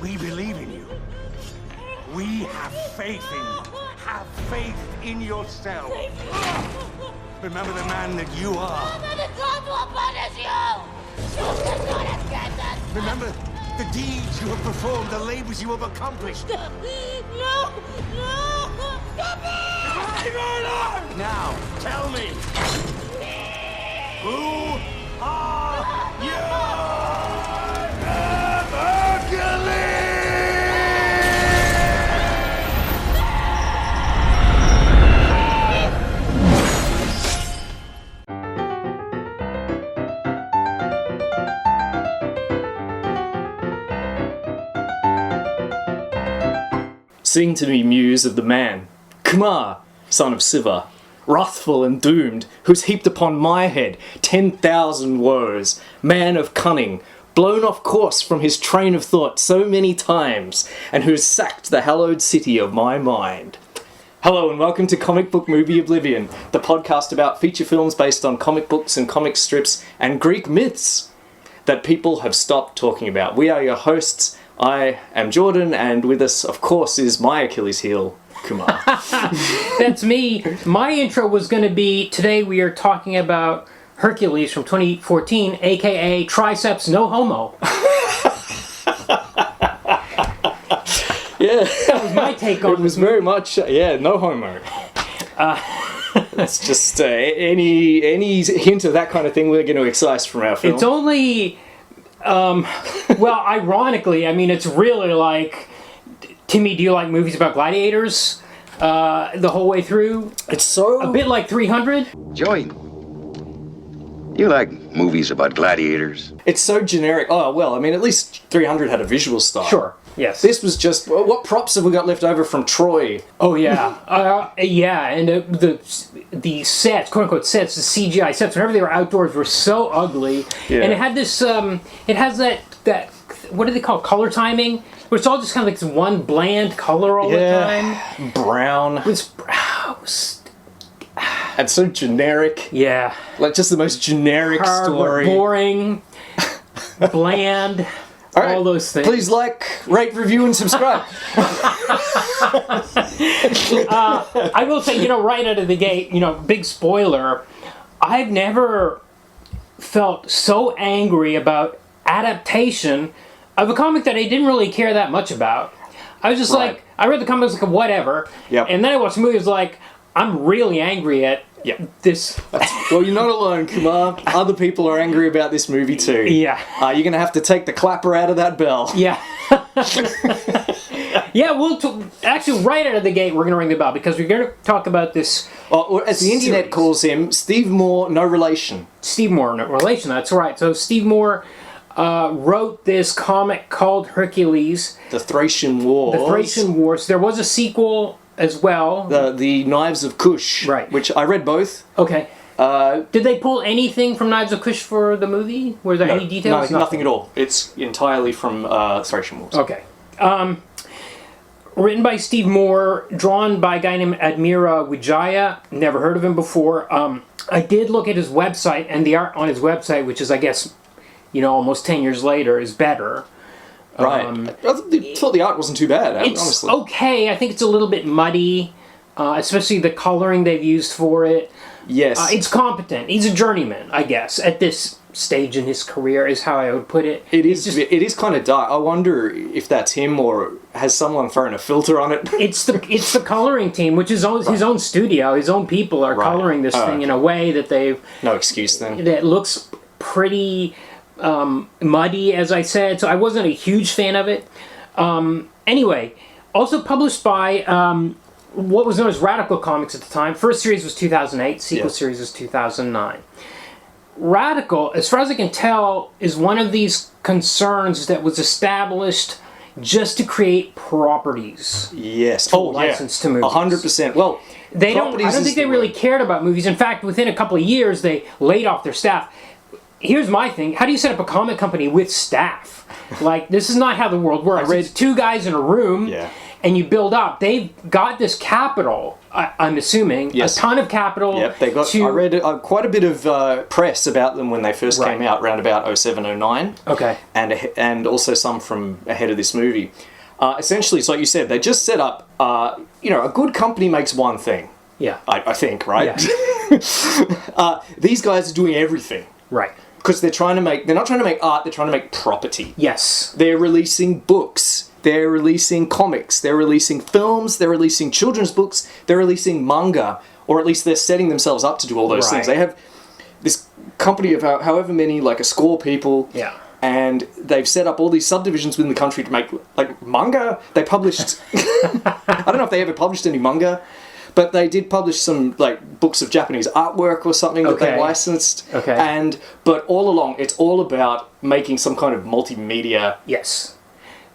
We believe in you. We have faith in you. Have faith in yourself. Remember the man that you are. The gods will punish you! You cannot escape us! Remember the deeds you have performed, the labors you have accomplished. No! No! Stop it! Now, tell me. Who are you? Hercules! Sing to me, muse of the man, Kumar, son of Siva, wrathful and doomed, who's heaped upon my head 10,000 woes, man of cunning, blown off course from his train of thought so many times, and who's sacked the hallowed city of my mind. Hello and welcome to Comic Book Movie Oblivion, the podcast about feature films based on comic books and comic strips and Greek myths that people have stopped talking about. We are your hosts. I am Jordan, and with us, of course, is my Achilles heel, Kumar. That's me. My intro was going to be, today we are talking about Hercules from 2014, aka Triceps No Homo. Yeah. That was my take on it. It was very much, no homo. It's just any hint of that kind of thing we're going to excise from our film. It's only... well, ironically, I mean, it's really like, Timmy, do you like movies about gladiators the whole way through? It's so... A bit like 300? Joey, you like movies about gladiators? It's so generic. Oh, well, I mean, at least 300 had a visual style. Sure, yes. This was just, what props have we got left over from Troy? Oh, yeah. Yeah, and the sets, quote-unquote sets, the CGI sets, whenever they were outdoors, were so ugly. Yeah. And it had this, it has that, what do they call it, color timing? Where it's all just kind of like this one bland color all the time. Brown. It was And so generic. yeah. Like, just the most generic Hard, story. boring, bland, all those things. Please like, rate, review, and subscribe. I will say, right out of the gate, big spoiler, I've never felt so angry about adaptation of a comic that I didn't really care that much about. I was just like, I read the comics like whatever, and then I watched the movie, I was like, I'm really angry at this. Well, you're not alone, Kumar. Other people are angry about this movie too. Yeah. You're going to have to take the clapper out of that bell. Yeah. Yeah, actually, right out of the gate, we're going to ring the bell, because we're going to talk about this. Or as the internet calls him, Steve Moore, no relation. Steve Moore, no relation, that's right. So Steve Moore wrote this comic called Hercules. The Thracian Wars. The Thracian Wars. There was a sequel as well. The Knives of Kush. Right. Which I read both. Okay. Did they pull anything from Knives of Kush for the movie? Were there any details? No, nothing at all. It's entirely from Thracian Wars. Okay. Written by Steve Moore, drawn by a guy named Admira Wijaya. Never heard of him before. I did look at his website, and the art on his website, which is, I guess, almost 10 years later, is better. Right. I thought the art wasn't too bad, It's honestly. okay. I think it's a little bit muddy, especially the coloring they've used for it. Yes. It's competent. He's a journeyman, I guess, at this stage in his career, is how I would put it. It is kind of dark. I wonder if that's him, or has someone thrown a filter on it? It's the coloring team, which is his own studio. His own people are coloring this thing in a way that No excuse then. that looks pretty muddy, as I said. So I wasn't a huge fan of it. Anyway, also published by what was known as Radical Comics at the time. First series was 2008. Sequel series was 2009. Radical, as far as I can tell, is one of these concerns that was established just to create properties. Yes. Licensed to movies. 100%. Well, I don't think they really cared about movies. In fact, within a couple of years, they laid off their staff. Here's my thing. How do you set up a comic company with staff? Like, this is not how the world works. It's two guys in a room, and you build up. They've got this capital I'm assuming, Yes. a ton of capital. Yep, they got. to... I read quite a bit of press about them when they first Right. came out, around about 07, 09. Okay. And also some from ahead of this movie. Essentially, it's like you said, they just set up. A good company makes one thing. Yeah. I think, right? Yeah. These guys are doing everything Right. because they're not trying to make art. They're trying to make property. Yes. They're releasing books. They're releasing comics. They're releasing films. They're releasing children's books. They're releasing manga, or at least they're setting themselves up to do all those Right. things. They have this company of however many, like a score people. Yeah. And they've set up all these subdivisions within the country to make, like, manga. They published... I don't know if they ever published any manga, but they did publish some, like, books of Japanese artwork or something that they Okay. licensed. Okay. But all along, it's all about making some kind of multimedia... Yes.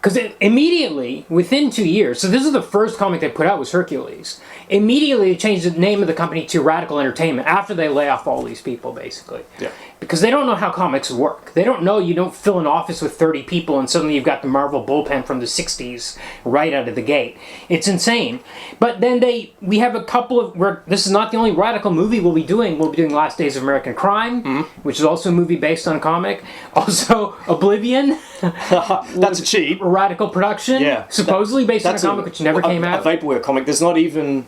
Because immediately, within 2 years, so this is the first comic they put out was Hercules. Immediately, they changed the name of the company to Radical Entertainment after they lay off all these people, basically. Yeah. Because they don't know how comics work. They don't know you don't fill an office with 30 people and suddenly you've got the Marvel bullpen from the 60s right out of the gate. It's insane. But then we have a couple of... This is not the only Radical movie we'll be doing. We'll be doing Last Days of American Crime, which is also a movie based on a comic. Also, Oblivion. That's a cheat. Radical production, Yeah. supposedly based on a comic which never came out. A vaporware comic. There's not even...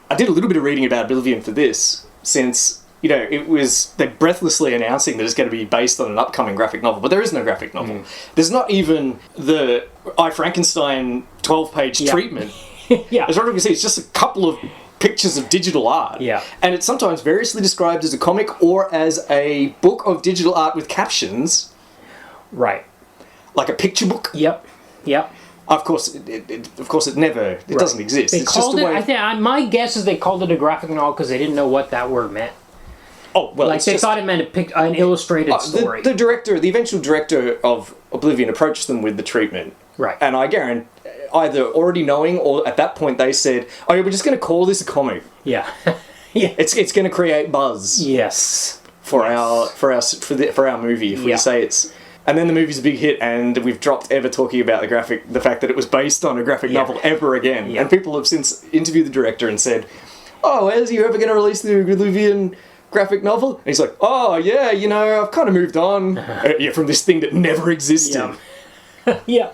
I did a little bit of reading about Oblivion for this, since, they're breathlessly announcing that it's going to be based on an upcoming graphic novel, but there is no graphic novel. There's not even the I, Frankenstein 12-page treatment. Yeah. As Roderick can see, it's just a couple of pictures of digital art. Yeah. And it's sometimes variously described as a comic or as a book of digital art with captions, Right. like a picture book. Yep. Of course, it never doesn't exist. They It's called just a it, way I think, my guess is they called it a graphic novel because they didn't know what that word meant. Oh, well, Like, they thought it meant an illustrated story. The eventual director of Oblivion approached them with the treatment. Right. And I guarantee, either already knowing or at that point they said, "Oh, yeah, we're just going to call this a comic. Yeah. Yeah. It's going to create buzz Yes. for our movie if we Yeah. say it's." And then the movie's a big hit, and we've dropped ever talking about the fact that it was based on a graphic novel ever again. Yeah. And people have since interviewed the director and said, "Oh, are you ever going to release the Oblivion graphic novel?" And he's like, "Oh, yeah, I've kind of moved on from this thing that never existed." Yeah. Yeah.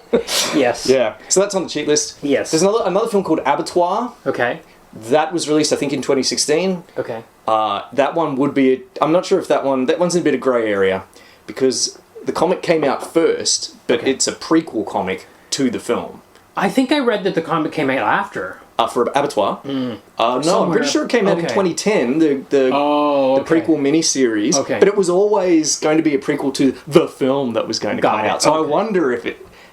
Yes. Yeah. So that's on the cheat list. Yes. There's another film called Abattoir. Okay. That was released, I think, in 2016. Okay. That one would be... I'm not sure if that one's in a bit of grey area, because the comic came out first, but it's a prequel comic to the film. I think I read that the comic came out after. For Abattoir? No, I'm Somewhere pretty sure it came out in okay. 2010, the Okay. prequel miniseries. Okay. But it was always going to be a prequel to the film that was going to Got come it, out. So I okay. wonder if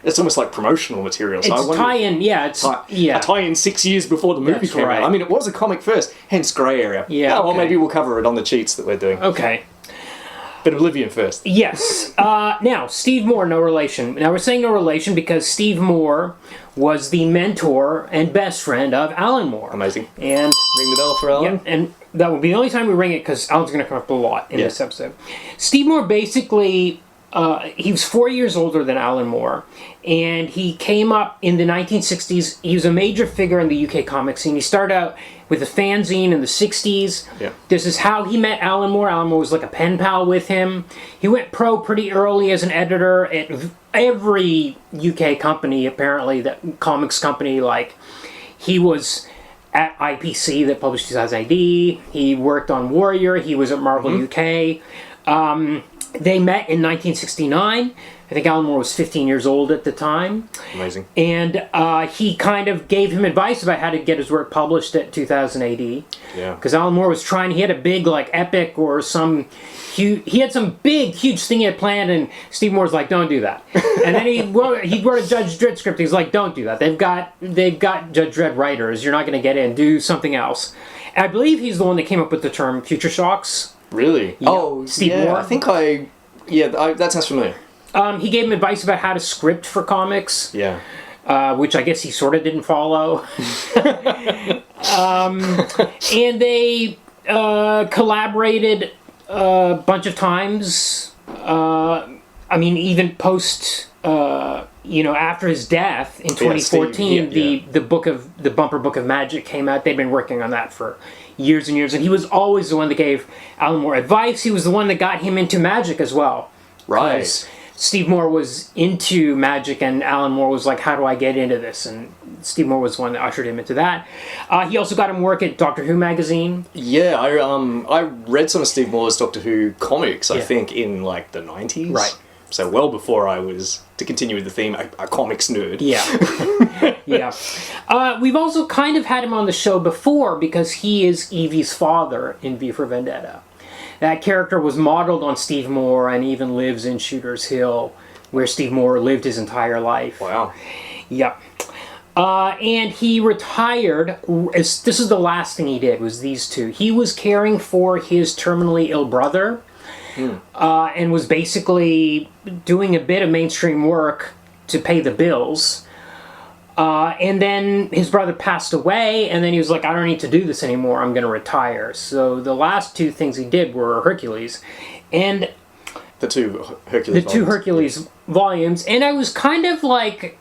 it's almost like promotional material. So I It's wonder tie-in, yeah. It's a tie-in 6 years before the movie That's came right. out. I mean, it was a comic first, hence grey area. Yeah, Oh, well, okay. maybe we'll cover it on the cheats that we're doing. Okay. But Oblivion first. Yes. Now, Steve Moore, no relation. Now, we're saying no relation because Steve Moore was the mentor and best friend of Alan Moore. Amazing. And Ring the bell for Alan. yeah, and that will be the only time we ring it because Alan's going to come up a lot in this episode. Steve Moore basically, he was 4 years older than Alan Moore, and he came up in the 1960s. He was a major figure in the UK comic scene. He started out with a fanzine in the 60s. Yeah. This is how he met Alan Moore. Alan Moore was like a pen pal with him. He went pro pretty early as an editor at every UK company, apparently, that comics company. Like, he was at IPC that published 2000 AD. He worked on Warrior. He was at Marvel UK. They met in 1969. I think Alan Moore was 15 years old at the time. Amazing. And he kind of gave him advice about how to get his work published at 2000 AD. Yeah. Because Alan Moore was trying, he had a big, like, epic or some huge, he had some big, huge thing he had planned, and Steve Moore's like, don't do that. And then he wrote a Judge Dredd script. He's like, don't do that. They've got Judge Dredd writers. You're not going to get in. Do something else. And I believe he's the one that came up with the term future shocks. Really? Yeah. Oh, Steve yeah. Moore. I think that sounds familiar. He gave him advice about how to script for comics. Yeah. Which I guess he sort of didn't follow. And they collaborated a bunch of times. I mean, even post after his death in 2014, the Bumper Book of Magic came out. They'd been working on that for years and years, and he was always the one that gave Alan Moore advice. He was the one that got him into magic as well. Right. Steve Moore was into magic, and Alan Moore was like, how do I get into this? And Steve Moore was the one that ushered him into that. He also got him work at Doctor Who magazine. Yeah, I read some of Steve Moore's Doctor Who comics, I think, in like the 90s. Right. So well before I was, to continue with the theme, a comics nerd. Yeah. Yeah. We've also kind of had him on the show before because he is Evie's father in V for Vendetta. That character was modeled on Steve Moore and even lives in Shooter's Hill, where Steve Moore lived his entire life. Wow. Yep. And he retired. This is the last thing he did, was these two. He was caring for his terminally ill brother and was basically doing a bit of mainstream work to pay the bills. And then his brother passed away, and then he was like, I don't need to do this anymore, I'm going to retire. So the last two things he did were Hercules and The two Hercules volumes. And I was kind of like,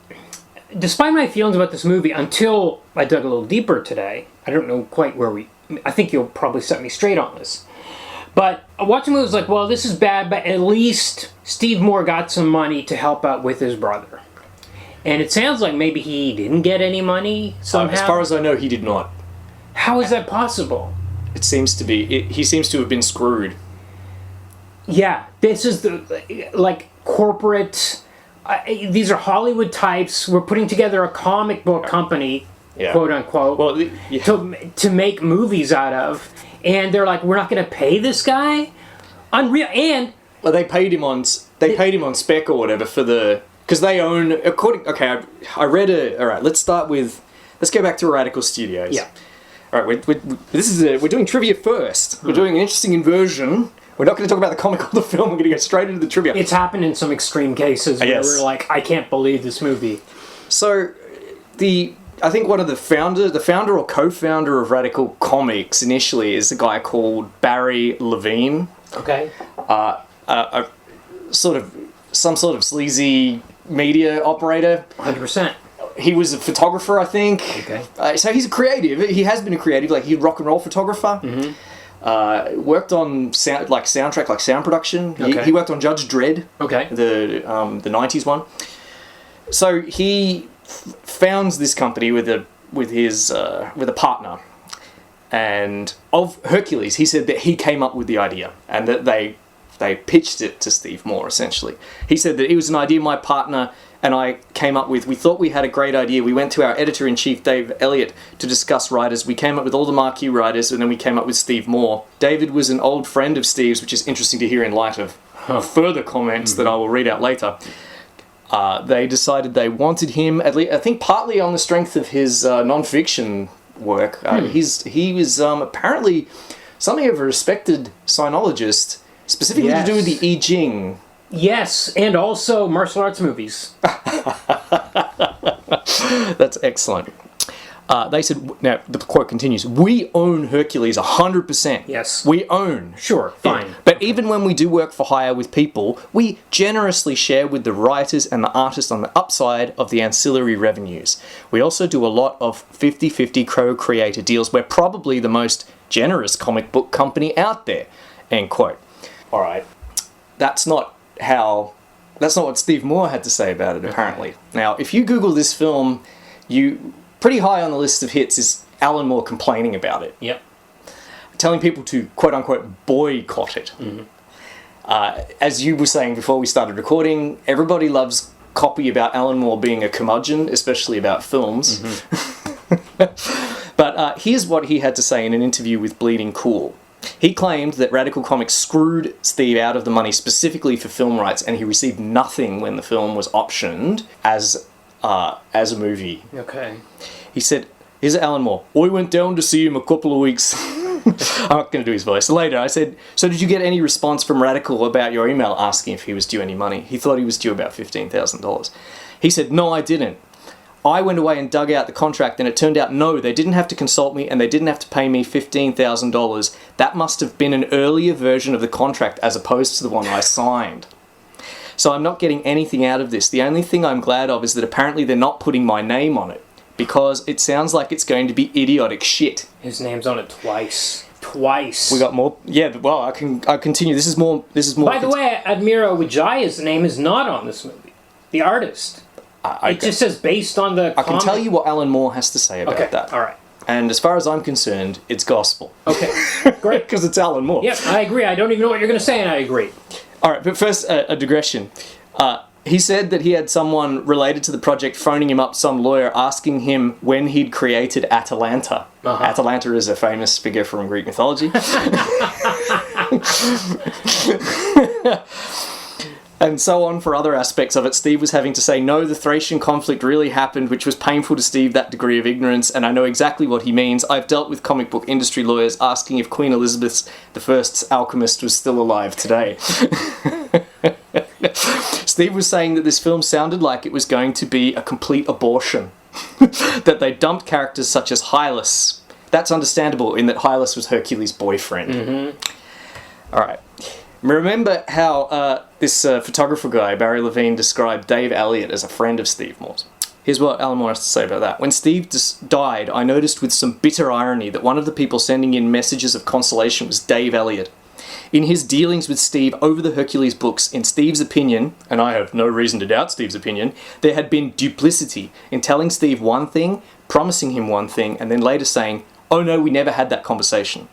despite my feelings about this movie, until I dug a little deeper today, I don't know quite where I think you'll probably set me straight on this. But watching the movie was like, well, this is bad, but at least Steve Moore got some money to help out with his brother. And it sounds like maybe he didn't get any money somehow. As far as I know, he did not. How is that possible? It seems to be. He seems to have been screwed. Yeah, this is corporate. These are Hollywood types. We're putting together a comic book company, quote unquote, to make movies out of, and they're like, we're not going to pay this guy. Unreal. And well, they paid him on spec or whatever for the. Because they own, I read all right, let's go back to Radical Studios. Yeah. All right, we're doing trivia first. We're doing an interesting inversion. We're not going to talk about the comic or the film, we're going to go straight into the trivia. It's happened in some extreme cases where we're like, I can't believe this movie. So, I think one of the founder or co-founder of Radical Comics initially is a guy called Barry Levine. Okay. Some sort of sleazy media operator. 100%. He was a photographer, I think. Okay. So he's a creative. He has been a creative. Like, he's a rock and roll photographer. Mm-hmm. Worked on sound production. Okay. He worked on Judge Dredd. Okay. The 90s one. So he founds this company with a partner. And of Hercules, he said that he came up with the idea and that they pitched it to Steve Moore, essentially. He said that it was an idea my partner and I came up with. We thought we had a great idea. We went to our editor-in-chief, Dave Elliott, to discuss writers. We came up with all the marquee writers, and then we came up with Steve Moore. David was an old friend of Steve's, which is interesting to hear in light of further comments that I will read out later. They decided they wanted him, at least, I think partly on the strength of his non-fiction work. He was apparently something of a respected sinologist, specifically to do with the I Ching. Yes, and also martial arts movies. That's excellent. They said, now the quote continues, we own Hercules 100%. Yes. We own. Sure, fine. Yeah. But even when we do work for hire with people, we generously share with the writers and the artists on the upside of the ancillary revenues. We also do a lot of 50-50 co-creator deals. We're probably the most generous comic book company out there. End quote. All right. That's not what Steve Moore had to say about it, apparently. Now, if you Google this film, pretty high on the list of hits is Alan Moore complaining about it. Yep. Telling people to, quote-unquote, boycott it. Mm-hmm. As you were saying before we started recording, everybody loves copy about Alan Moore being a curmudgeon, especially about films. Mm-hmm. But here's what he had to say in an interview with Bleeding Cool. He claimed that Radical Comics screwed Steve out of the money specifically for film rights, and he received nothing when the film was optioned as a movie. Okay. He said, here's Alan Moore. I went down to see him a couple of weeks. I'm not going to do his voice. Later, I said, so did you get any response from Radical about your email asking if he was due any money? He thought he was due about $15,000. He said, no, I didn't. I went away and dug out the contract, and it turned out, no, they didn't have to consult me, and they didn't have to pay me $15,000. That must have been an earlier version of the contract as opposed to the one I signed. So I'm not getting anything out of this. The only thing I'm glad of is that apparently they're not putting my name on it, because it sounds like it's going to be idiotic shit. His name's on it twice. Twice. We got more. Yeah, well, I continue. This is more. By the way, Admira Wijaya's name is not on this movie. The artist. It just says based on the I can tell you what Alan Moore has to say about that. All right. And as far as I'm concerned, it's gospel. Okay, great. Because it's Alan Moore. Yep, I agree. I don't even know what you're going to say, and I agree. All right, but first, a digression. He said that he had someone related to the project phoning him up, some lawyer, asking him when he'd created Atalanta. Atalanta is a famous figure from Greek mythology. And so on for other aspects of it. Steve was having to say, no, the Thracian conflict really happened, which was painful to Steve, that degree of ignorance, and I know exactly what he means. I've dealt with comic book industry lawyers asking if Queen Elizabeth I's alchemist was still alive today. Steve was saying that this film sounded like it was going to be a complete abortion. That they dumped characters such as Hylas. That's understandable in that Hylas was Hercules' boyfriend. Mm-hmm. All right. Remember how this photographer guy, Barry Levine, described Dave Elliott as a friend of Steve Moore's. Here's what Alan Moore has to say about that. When Steve died, I noticed with some bitter irony that one of the people sending in messages of consolation was Dave Elliott. In his dealings with Steve over the Hercules books, in Steve's opinion, and I have no reason to doubt Steve's opinion, there had been duplicity in telling Steve one thing, promising him one thing, and then later saying, oh no, we never had that conversation.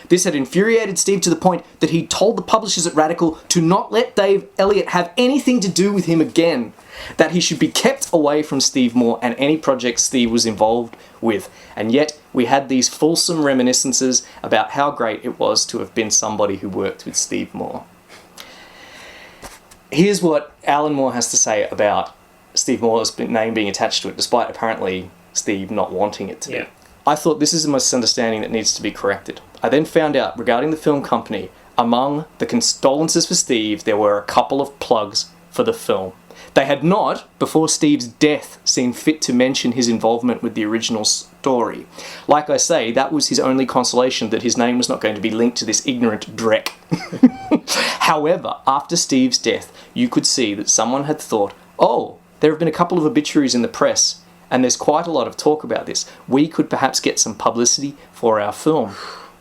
This had infuriated Steve to the point that he told the publishers at Radical to not let Dave Elliott have anything to do with him again, that he should be kept away from Steve Moore and any project Steve was involved with. And yet, we had these fulsome reminiscences about how great it was to have been somebody who worked with Steve Moore. Here's what Alan Moore has to say about Steve Moore's name being attached to it, despite apparently Steve not wanting it to be. I thought this is a misunderstanding that needs to be corrected. I then found out regarding the film company, among the condolences for Steve, there were a couple of plugs for the film. They had not, before Steve's death, seen fit to mention his involvement with the original story. Like I say, that was his only consolation, that his name was not going to be linked to this ignorant dreck. However, after Steve's death, you could see that someone had thought, oh, there have been a couple of obituaries in the press, and there's quite a lot of talk about this. We could perhaps get some publicity for our film.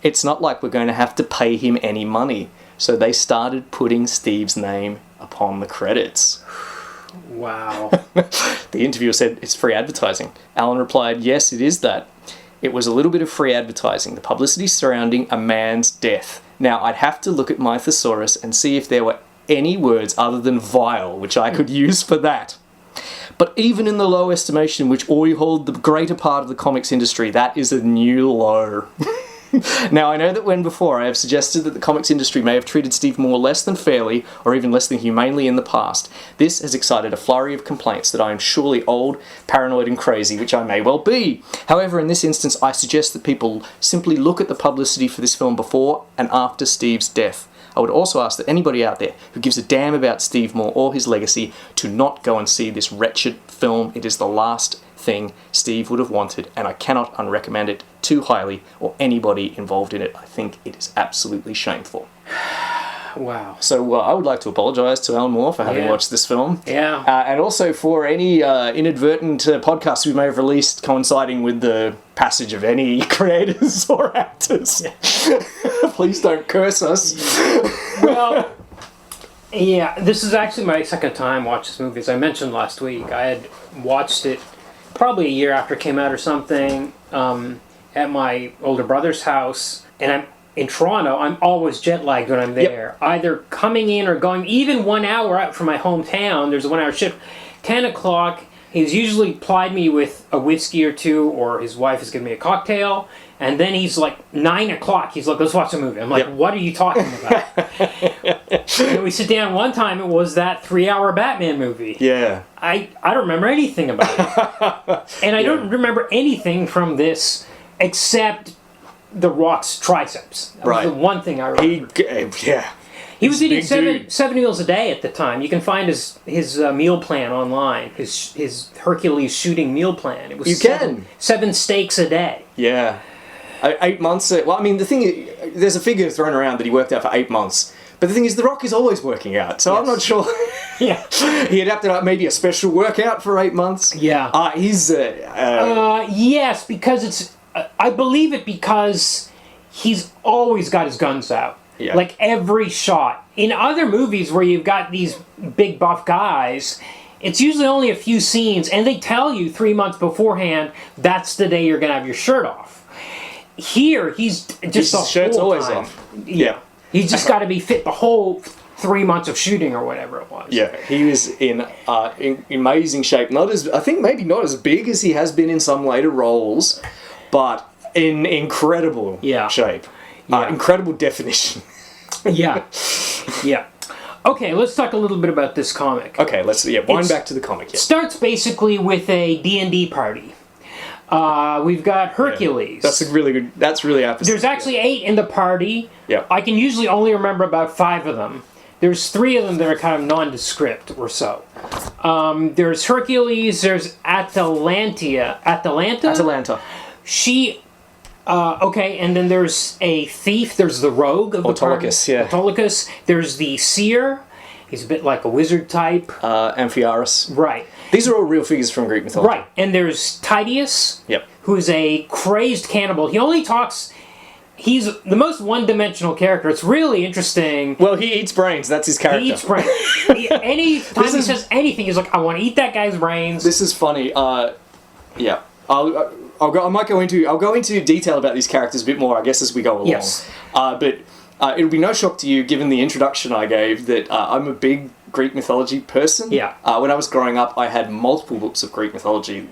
It's not like we're going to have to pay him any money. So they started putting Steve's name upon the credits. Wow. The interviewer said, it's free advertising. Alan replied, yes, it is that. It was a little bit of free advertising, the publicity surrounding a man's death. Now, I'd have to look at my thesaurus and see if there were any words other than vile, which I could use for that. But even in the low estimation which we hold the greater part of the comics industry, that is a new low. Now, I know that when before I have suggested that the comics industry may have treated Steve Moore less than fairly, or even less than humanely in the past, this has excited a flurry of complaints that I am surely old, paranoid and crazy, which I may well be. However, in this instance, I suggest that people simply look at the publicity for this film before and after Steve's death. I would also ask that anybody out there who gives a damn about Steve Moore or his legacy to not go and see this wretched film. It is the last thing Steve would have wanted, and I cannot unrecommend it too highly, or anybody involved in it. I think it is absolutely shameful. Wow. So I would like to apologise to Alan Moore for having watched this film. Yeah. And also for any inadvertent podcasts we may have released coinciding with the passage of any creators or actors. Please don't curse us. Well, yeah, this is actually my second time watching this movie. As I mentioned last week, I had watched it probably a year after it came out or something at my older brother's house. And I'm in Toronto, I'm always jet lagged when I'm there. Yep. Either coming in or going, even 1 hour out from my hometown, there's a 1 hour shift. 10 o'clock, he's usually plied me with a whiskey or two, or his wife has given me a cocktail. And then he's like, 9 o'clock, he's like, let's watch a movie. I'm like, what are you talking about? And we sit down one time, it was that 3-hour Batman movie. Yeah. I don't remember anything about it. And I don't remember anything from this except The Rock's triceps. That was the one thing I remember. He was eating seven meals a day at the time. You can find his meal plan online. His Hercules shooting meal plan. It was seven steaks a day. Yeah. 8 months. Well, I mean, the thing is, there's a figure thrown around that he worked out for 8 months. But the thing is, The Rock is always working out, so I'm not sure. Yeah. He adapted maybe a special workout for 8 months. Yeah. Yes, because it's... I believe it because he's always got his guns out. Yeah. Like, every shot. In other movies where you've got these big buff guys, it's usually only a few scenes, and they tell you 3 months beforehand, that's the day you're going to have your shirt off. Here, he's just the shirt's whole always time. off. Yeah. He's just got to be fit the whole 3 months of shooting or whatever it was. Yeah, he was in amazing shape. I think maybe not as big as he has been in some later roles, but in incredible shape. Yeah. Incredible definition. Yeah. Yeah. Okay, let's talk a little bit about this comic. Okay, let's wind back to the comic. Yeah. Starts basically with a D&D party. We've got Hercules. Yeah. That's really good. That's really apposite. There's actually 8 in the party. Yeah. I can usually only remember about 5 of them. There's 3 of them that are kind of nondescript or so. There's Hercules. There's Atalanta. She... okay, and then there's a thief. There's the rogue of the party. Autolycus. There's the seer. He's a bit like a wizard type. Amphiarus. Right. These are all real figures from Greek mythology. Right. And there's Titius. Yep. Who's a crazed cannibal. He only talks... He's the most one-dimensional character. It's really interesting. Well, he eats brains. That's his character. He eats brains. Anytime he says anything, he's like, I want to eat that guy's brains. This is funny. Yeah. I'll go into detail about these characters a bit more, I guess, as we go along. Yes. But it'll be no shock to you, given the introduction I gave, that I'm a big Greek mythology person. Yeah. When I was growing up, I had multiple books of Greek mythology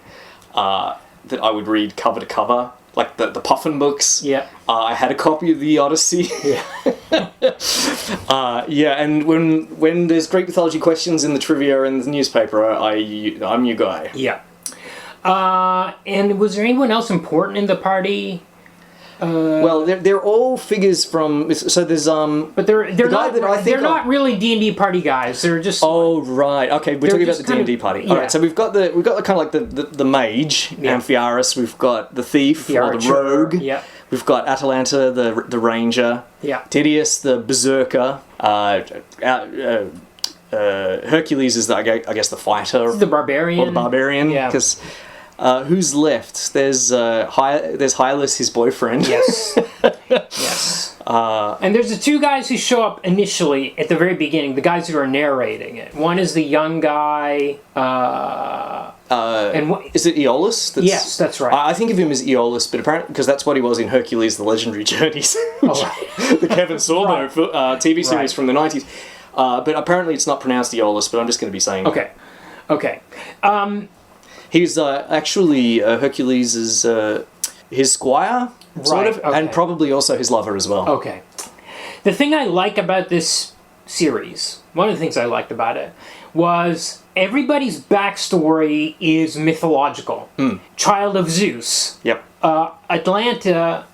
that I would read cover to cover, like the Puffin books. Yeah. I had a copy of the Odyssey. Yeah. And when there's Greek mythology questions in the trivia and the newspaper, I'm your guy. Yeah. And was there anyone else important in the party? Well, they're all figures from. So there's But they're not really D&D party guys. They're just. Oh right, okay. We're talking about the D&D party. All right. So we've got the kind of like the mage, Amphiarus. We've got the thief or the rogue. Yeah. We've got Atalanta, the ranger. Yeah. Titius, the berserker. Hercules is I guess the fighter. The barbarian. Or the barbarian. Yeah. Because. Who's left? There's Hylas, his boyfriend. Yes. Yes. And there's the 2 guys who show up initially at the very beginning, the guys who are narrating it. One is the young guy. Is it Aeolus? Yes, that's right. I think of him as Aeolus, but apparently because that's what he was in Hercules: The Legendary Journeys, the Kevin Sorbo TV series from the 90s. But apparently it's not pronounced Aeolus, but I'm just going to be saying. Okay. He's actually Hercules' his squire, sort of, and probably also his lover as well. Okay. The thing I like about this series, one of the things I liked about it, was everybody's backstory is mythological. Child of Zeus. Yep. Atalanta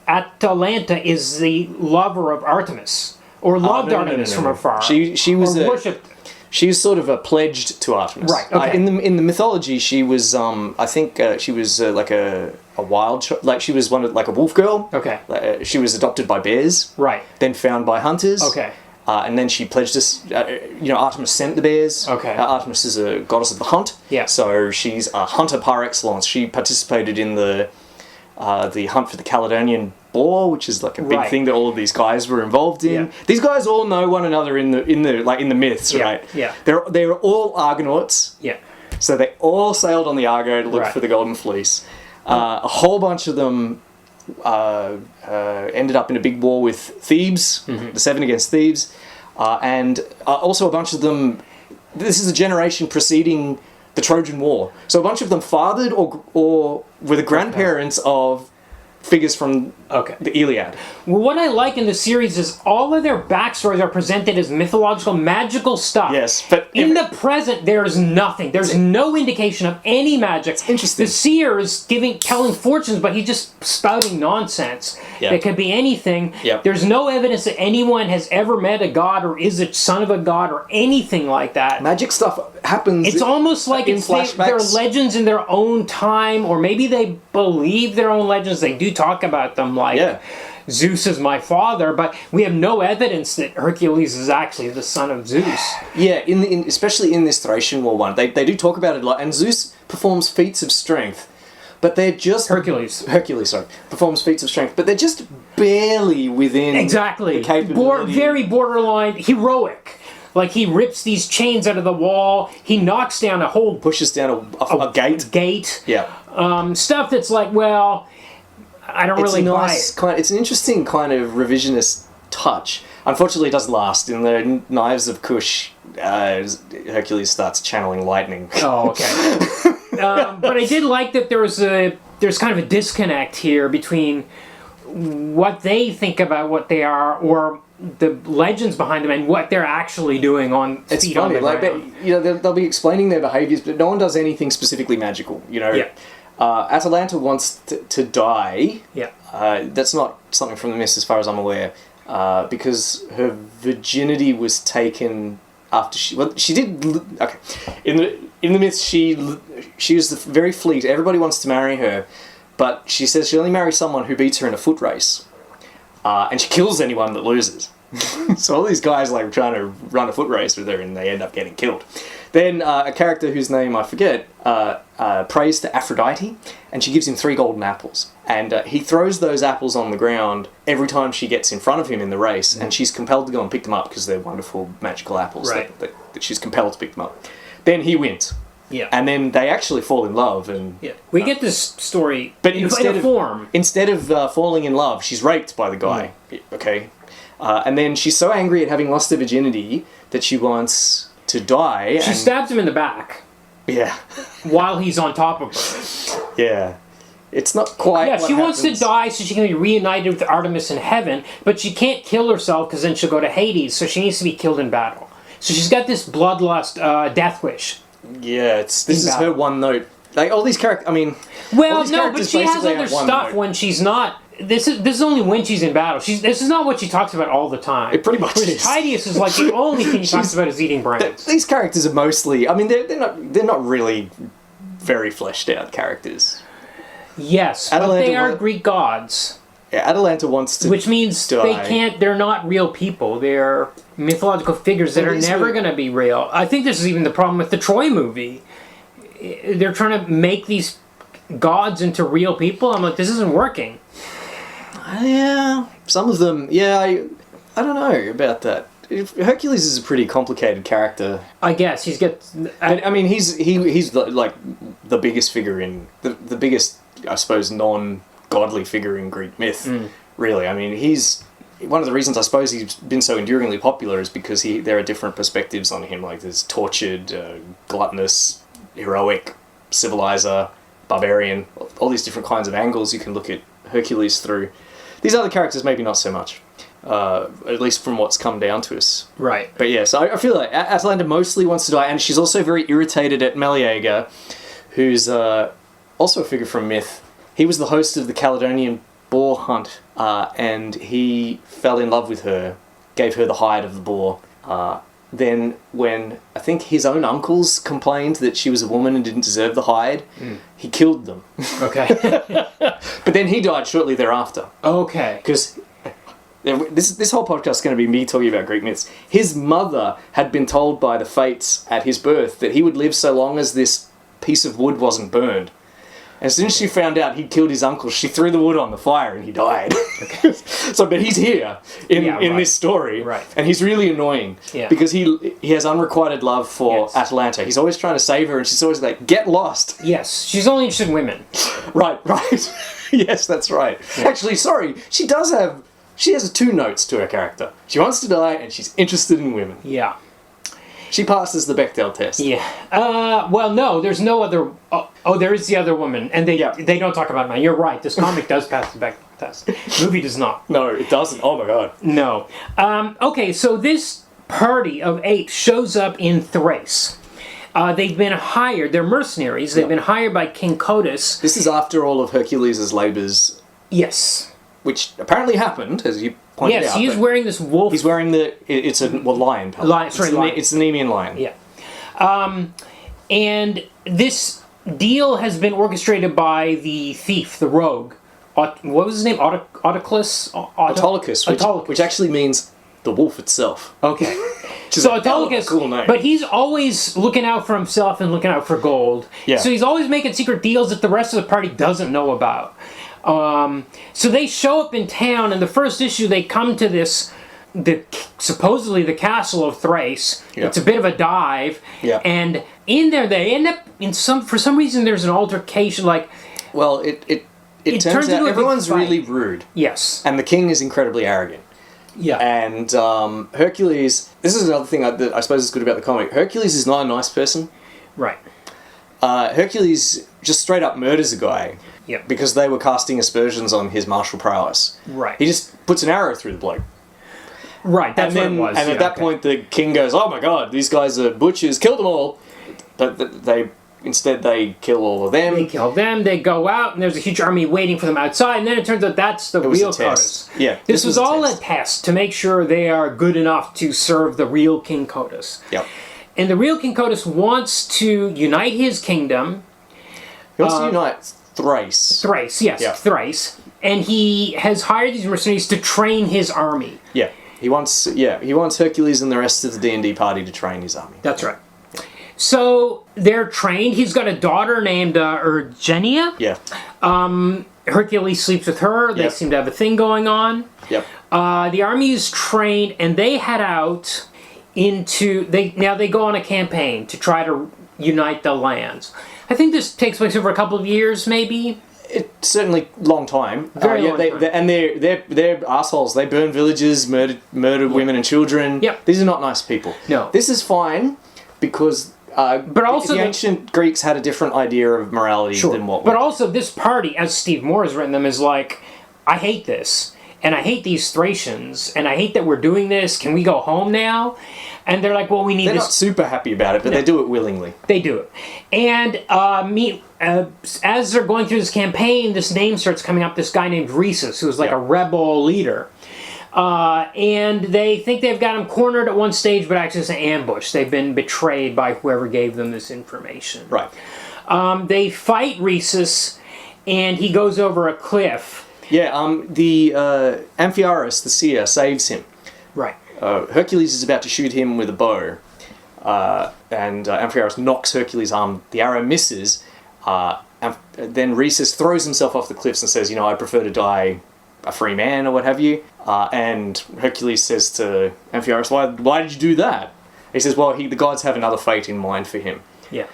is the lover of Artemis, or loved Artemis from afar. She was worshipped. She's sort of pledged to Artemis. Right. Okay. In the mythology, she was I think she was like a wild she was like a wolf girl. Okay. She was adopted by bears. Right. Then found by hunters. Okay. And then she pledged us. Artemis sent the bears. Okay. Artemis is a goddess of the hunt. Yeah. So she's a hunter par excellence. She participated in the hunt for the Caledonian boar, which is like a big thing that all of these guys were involved in. Yeah. These guys all know one another in the myths, right? Yeah. They're all Argonauts. Yeah. So they all sailed on the Argo to look for the Golden Fleece. A whole bunch of them ended up in a big war with Thebes, the 7 against Thebes, and also a bunch of them. This is a generation preceding the Trojan War. So a bunch of them fathered or were the grandparents of figures from the Iliad. Well, what I like in the series is all of their backstories are presented as mythological, magical stuff. Yes, but in the present, there is nothing. There's no indication of any magic. It's interesting. The seer is telling fortunes, but he's just spouting nonsense. Yep. It could be anything. Yep. There's no evidence that anyone has ever met a god or is a son of a god or anything like that. Magic stuff happens. It's almost like they're legends in their own time, or maybe they believe their own legends. They do talk about them, like Zeus is my father, but we have no evidence that Hercules is actually the son of Zeus. Yeah, especially in this Thracian War one, they do talk about it a lot, and Zeus performs feats of strength, but they're just... Hercules, sorry. Performs feats of strength, but they're just barely within exactly. the capability. Very borderline, heroic. Like, he rips these chains out of the wall, he knocks down a whole... Pushes down a gate. Yeah. Stuff that's like, well... I don't really buy it. It's an interesting kind of revisionist touch. Unfortunately, it doesn't last. In the Knives of Kush, Hercules starts channeling lightning. Oh, okay. But I did like that there's kind of a disconnect here between what they think about what they are, or the legends behind them, and what they're actually doing on it's funny, on the ground. They'll be explaining their behaviours, but no one does anything specifically magical. Yeah. Atalanta wants to die. Yeah. That's not something from the myths, as far as I'm aware, because her virginity was taken after she did. Okay, in the myths, she was very fleet. Everybody wants to marry her, but she says she only marries someone who beats her in a foot race, and she kills anyone that loses. So all these guys like trying to run a foot race with her, and they end up getting killed. Then a character whose name I forget prays to Aphrodite, and she gives him 3 golden apples. And he throws those apples on the ground every time she gets in front of him in the race, and she's compelled to go and pick them up because they're wonderful magical apples. Right. That she's compelled to pick them up. Then he wins. Yeah. And then they actually fall in love. And we get this story but in a form. Instead of falling in love, she's raped by the guy. Okay. And then she's so angry at having lost her virginity that she wants to die. She stabs him in the back. Yeah. While he's on top of her. Yeah. It's not quite. Yeah, she wants to die so she can be reunited with Artemis in heaven, but she can't kill herself because then she'll go to Hades, so she needs to be killed in battle. So she's got this bloodlust death wish. Yeah, this is her one note. Like, all these characters, I mean... Well, no, but she has other stuff when she's not... This is only when she's in battle. This is not what she talks about all the time. It pretty much is. Titius is like the only thing she talks about is eating brains. These characters are mostly... I mean, they're not really very fleshed out characters. Yes, but they are Greek gods. Yeah, Atalanta wants to Which means die. they're not real people. They're mythological figures that are never going to be real. I think this is even the problem with the Troy movie. They're trying to make these gods into real people. I'm like, this isn't working. Yeah, some of them, I don't know about that. Hercules is a pretty complicated character. I guess he's I mean, he's the biggest figure in the biggest, I suppose, non-godly figure in Greek myth. Really, I mean, he's one of the reasons I suppose he's been so enduringly popular is because there are different perspectives on him. Like there's tortured, gluttonous, heroic, civilizer, barbarian. All these different kinds of angles you can look at Hercules through. These other characters maybe not so much. At least from what's come down to us. Right. But yes, I feel like Atalanta mostly wants to die, and she's also very irritated at Meleager, who's also a figure from myth. He was the host of the Caledonian boar hunt, and he fell in love with her, gave her the hide of the boar. Then when I think his own uncles complained that she was a woman and didn't deserve the hide, he killed them. Okay. But then he died shortly thereafter. Okay. Because... This whole podcast is going to be me talking about Greek myths. His mother had been told by the fates at his birth that he would live so long as this piece of wood wasn't burned. And as soon as she found out he'd killed his uncle, she threw the wood on the fire and he died. Okay. But he's here in this story. Right. And he's really annoying. Yeah. Because he has unrequited love for Atalanta. He's always trying to save her and she's always like, get lost. Yes. She's only interested in women. Right. Yes, that's right. Yeah. Actually, sorry. She has 2 notes to her character. She wants to die, and she's interested in women. Yeah. She passes the Bechdel test. Yeah. Well, no, there's no other... Oh, there is the other woman, and they don't talk about it. You're right, this comic does pass the Bechdel test. Movie does not. No, it doesn't. Oh, my God. No. Okay, so this party of 8 shows up in Thrace. They've been hired. They're mercenaries. They've been hired by King Codus. This is after all of Hercules' labours. Yes. Which apparently happened, as you pointed out. Yes, he is wearing this wolf... He's wearing it's a lion pelt. Lion. It's the Nemean lion. Yeah. And this deal has been orchestrated by the thief, the rogue, what was his name? Autolycus? Autolycus, Autolycus. which actually means the wolf itself. Okay. Which is So a hell of a Autolycus, cool name. but he's always looking out for himself and looking out for gold. Yeah. So he's always making secret deals that the rest of the party doesn't know about. So they show up in town, and the first issue they come to this, supposedly the castle of Thrace. Yeah. It's a bit of a dive. Yeah. And in there they end up for some reason there's an altercation. Like, Well, it It turns turns into a out big everyone's fight. really rude, yes. and the king is incredibly arrogant. Yeah. And Hercules, this is another thing that I suppose is good about the comic. Hercules is not a nice person. Right. Hercules just straight up murders a guy Yep. because they were casting aspersions on his martial prowess. Right. He just puts an arrow through the bloke. Right. That's and then, what it was. And yeah, at that okay. point, the king goes, "Oh my god, these guys are butchers! Kill them all!" But instead they kill all of them. They kill them, they go out, and there's a huge army waiting for them outside, and then it turns out that's the was real a test. Cotus. Yeah, This was a all test. a test to make sure they are good enough to serve the real King Cotus. Yep. And the real King Cotus wants to unite his kingdom, He wants to unite Thrace. Thrace, yes, Yeah. Thrace, and he has hired these mercenaries to train his army. Yeah. He wants Hercules and the rest of the D&D party to train his army. That's right. So they're trained. He's got a daughter named Eugenia. Yeah. Hercules sleeps with her. They Yep. seem to have a thing going on. Yep. The army is trained, and they head out into they go on a campaign to try to unite the lands. I think this takes place over a couple of years, maybe. It's certainly long time. Very long time. And they're assholes. They burn villages, murder women and children. Yep. These are not nice people. No. This is fine because But also the ancient Greeks had a different idea of morality than what we But also, this party, as Steve Moore has written them, is like, I hate this, and I hate these Thracians, and I hate that we're doing this. Can we go home now? And they're like, well, we need They're this. not super happy about it, but they do it willingly. They do it. And as they're going through this campaign, this name starts coming up, this guy named Rhesus, who's like Yeah. a rebel leader. And they think they've got him cornered at one stage, but actually it's an ambush. They've been betrayed by whoever gave them this information. Right. They fight Rhesus, and he goes over a cliff. Yeah, the Amphiaraus, the seer, saves him. Right. Hercules is about to shoot him with a bow, and Amphiaraus knocks Hercules' arm. The arrow misses. Then Rhesus throws himself off the cliffs and says, I prefer to die a free man, or what have you. And Hercules says to Amphiaraus, why did you do that? He says, well, the gods have another fate in mind for him. Yeah.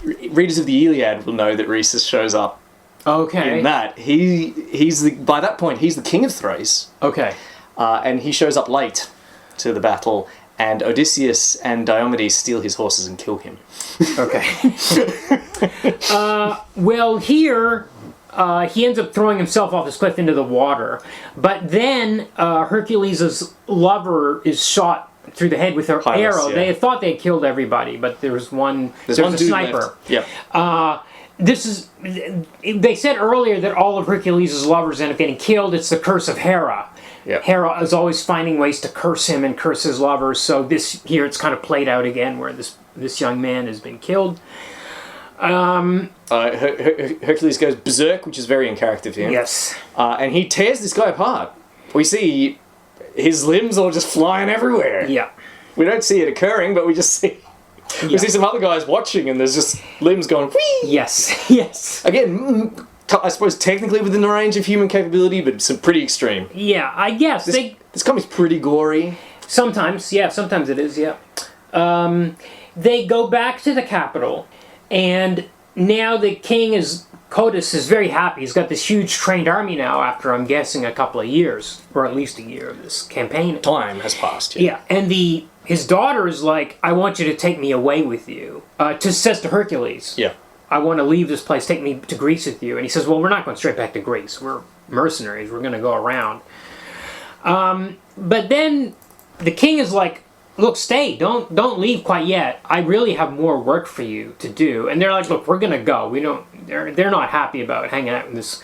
Readers of the Iliad will know that Rhesus shows up Okay. in that. By that point, he's the king of Thrace. Okay. And he shows up late to the battle, and Odysseus and Diomedes steal his horses and kill him. Okay. Well, here, he ends up throwing himself off this cliff into the water. But then Hercules' lover is shot through the head with her Hylas, arrow. yeah. They had thought they had killed everybody, but there was one. There's there one was a dude sniper. left. Yep. They said earlier that all of Hercules' lovers end up getting killed. It's the curse of Hera. Yep. Hera is always finding ways to curse him and curse his lovers. So here it's kind of played out again, where this young man has been killed. Hercules goes berserk, which is very in character for him. Yes. And he tears this guy apart. We see his limbs all just flying everywhere. Yeah. We don't see it occurring, but we just see... We see some other guys watching, and there's just limbs going, whee! Yes. Yes. Again, I suppose technically within the range of human capability, but some pretty extreme. Yeah, I guess This comic's pretty gory. sometimes it is. Yeah. They go back to the capital, and now the king Cotus is very happy. He's got this huge trained army now after, I'm guessing, a couple of years, or at least a year of this campaign. Time has passed. Yeah, and his daughter is like, I want you to take me away with you. Says to Hercules, Yeah. I want to leave this place, take me to Greece with you. And he says, well, we're not going straight back to Greece. We're mercenaries. We're going to go around. But then the king is like, look, stay. Don't leave quite yet. I really have more work for you to do. And they're like, look, we're going to go. They're not happy about hanging out in this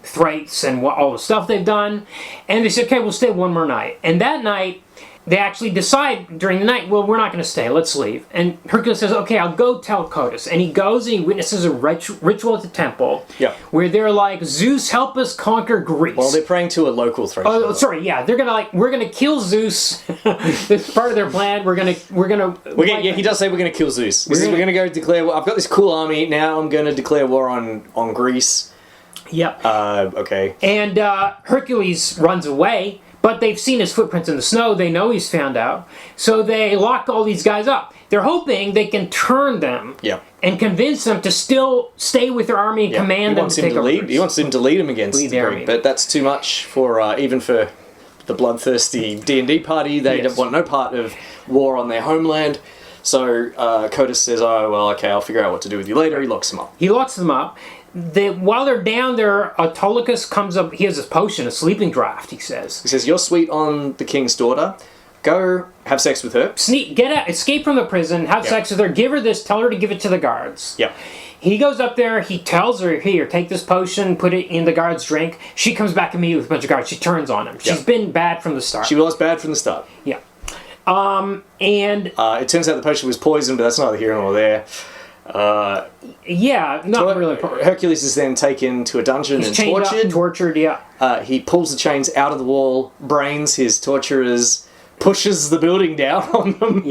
Thrace and all the stuff they've done. And they said, okay, we'll stay one more night. And that night, they actually decide during the night, well, we're not going to stay, let's leave. And Hercules says, okay, I'll go tell Codus. And he goes and he witnesses a ritual at the temple where they're like, Zeus, help us conquer Greece. Well, they're praying to a local Thracian. Oh, sorry, yeah. They're going to like, we're going to kill Zeus. This is part of their plan. He does say we're going to kill Zeus. We're going to go declare war. I've got this cool army, now I'm going to declare war on Greece. Yep. Okay. And Hercules runs away. But they've seen his footprints in the snow. They know he's found out. So they lock all these guys up. They're hoping they can turn them and convince them to still stay with their army and command them to take over. He wants them to lead him against the Greek. But that's too much for even for the bloodthirsty D&D party. They want no part of war on their homeland. So Codus says, oh, well, okay, I'll figure out what to do with you later. He locks them up. While they're down there, Autolycus comes up. He has this potion, a sleeping draft, he says. He says, you're sweet on the king's daughter. Go have sex with her. Get out, escape from the prison, have sex with her, give her this, tell her to give it to the guards. Yeah. He goes up there, he tells her, here, take this potion, put it in the guard's drink. She comes back immediately with a bunch of guards. She turns on him. She's been bad from the start. She was bad from the start. Yeah. And... it turns out the potion was poisoned, but that's neither here nor there. Not really important. Hercules is then taken to a dungeon and tortured. He pulls the chains out of the wall, brains his torturers, pushes the building down on them,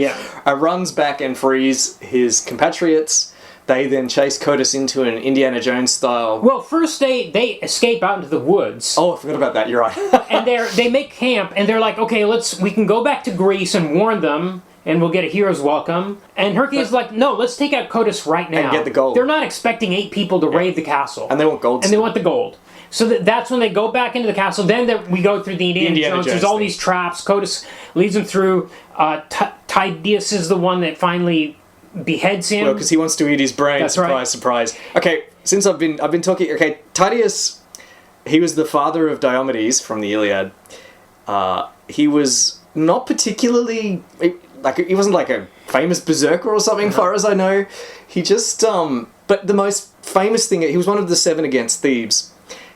runs back and frees his compatriots. They then chase Codus into an Indiana Jones style... Well, first they escape out into the woods. Oh, I forgot about that, you're right. And they make camp, and they're like, okay, we can go back to Greece and warn them, and we'll get a hero's welcome. And Hercules is like, no, let's take out Codus right now. And get the gold. They're not expecting 8 people to raid the castle. And they want gold. And they want the gold. So that's when they go back into the castle. Then we go through the Indiana Jones. There's all these traps. Codus leads them through. Tydeus is the one that finally beheads him. Well, because he wants to eat his brain. That's surprise, surprise. Okay, since I've been talking... Okay, Tydeus, he was the father of Diomedes from the Iliad. He was not particularly... he wasn't like a famous berserker or something, far as I know. He just, but the most famous thing, he was one of the 7 against Thebes.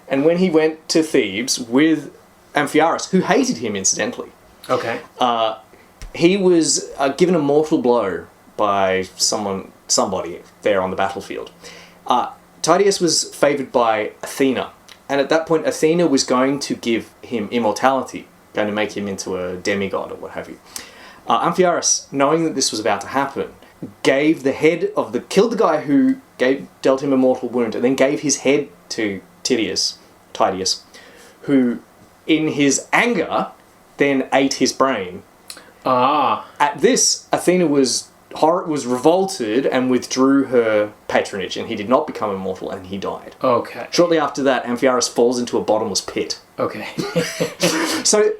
And when he went to Thebes with Amphiaraus, who hated him, incidentally. Okay. He was given a mortal blow by somebody there on the battlefield. Tydeus was favoured by Athena. And at that point, Athena was going to give him immortality, going to make him into a demigod or what have you. Amphiaraus, knowing that this was about to happen, gave the head of killed the guy who dealt him a mortal wound, and then gave his head to Tydeus, who, in his anger, then ate his brain. At this, Athena was revolted and withdrew her patronage, and he did not become immortal, and he died. Okay. Shortly after that, Amphiaraus falls into a bottomless pit. Okay. So,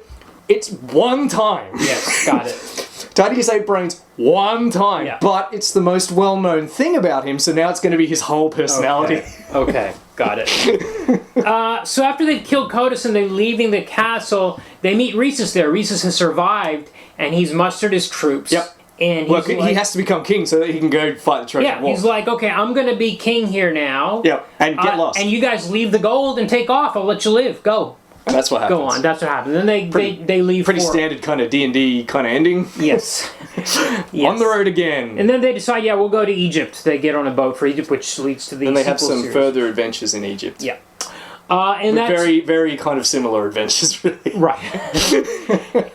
it's one time. Yes, got it. Tydeus ate brains one time, but it's the most well-known thing about him, so now it's going to be his whole personality. Okay, got it. So after they've killed Codus and they're leaving the castle, they meet Rhesus there. Rhesus has survived, and he's mustered his troops. Yep. And he has to become king so that he can go fight the Trojan War. He's like, okay, I'm going to be king here now. Yep, and get lost. And you guys leave the gold and take off. I'll let you live. Go. That's what happens. Go on, that's what happens. Then they leave. Pretty standard kind of D&D kind of ending. Yes. On the road again. And then they decide, we'll go to Egypt. They get on a boat for Egypt, which leads to the And they have some further adventures in Egypt. Yeah. And that's very, very kind of similar adventures, really. Right.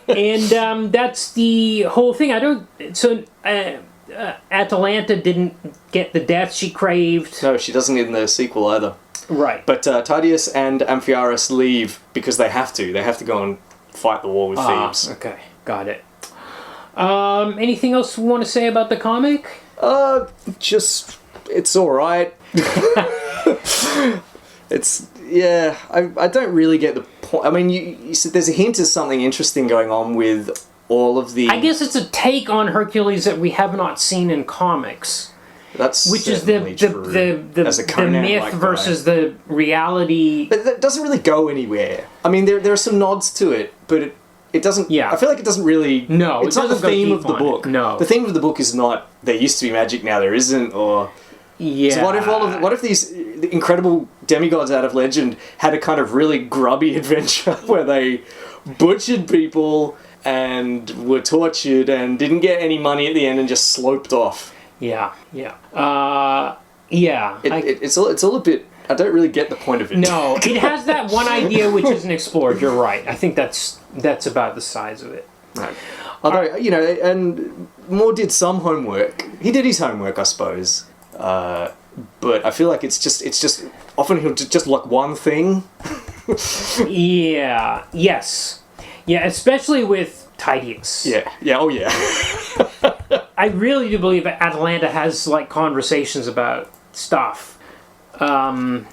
And that's the whole thing. Atalanta didn't get the death she craved. No, she doesn't in the sequel either. Right. But Tydeus and Amphiaraus leave because they have to. They have to go and fight the war with Thebes. Okay, got it. Anything else we want to say about the comic? It's alright. I don't really get the point. I mean, you said there's a hint of something interesting going on with all of the... I guess it's a take on Hercules that we have not seen in comics. Which is the myth versus the reality. But that doesn't really go anywhere. I mean, there are some nods to it, but it doesn't... Yeah. I feel like it doesn't really... No, it's not the theme of the book. No. The theme of the book is not, there used to be magic, now there isn't, or... Yeah. So what if these incredible demigods out of legend had a kind of really grubby adventure where they butchered people and were tortured and didn't get any money at the end and just sloped off. Yeah. It's all a bit. I don't really get the point of it. No, it has that one idea which isn't explored. You're right. I think that's about the size of it. Right. Although and Moore did some homework. He did his homework, I suppose. But I feel like it's just often he'll just like one thing. Yeah. Yes. Yeah. Especially with Titius. Yeah. Oh yeah. I really do believe that Atlanta has like conversations about stuff. I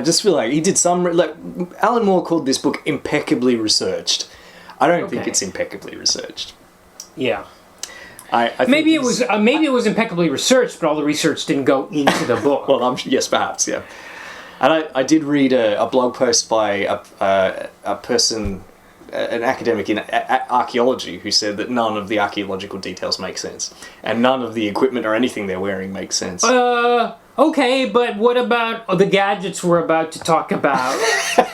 just feel like he did some. Like Alan Moore called this book impeccably researched. I don't think it's impeccably researched. Yeah. I think maybe it was impeccably researched, but all the research didn't go into the book. Well, yes, perhaps, yeah. And I did read a blog post by a person, an academic in archaeology, who said that none of the archaeological details make sense, and none of the equipment or anything they're wearing makes sense. Okay, but what about the gadgets we're about to talk about?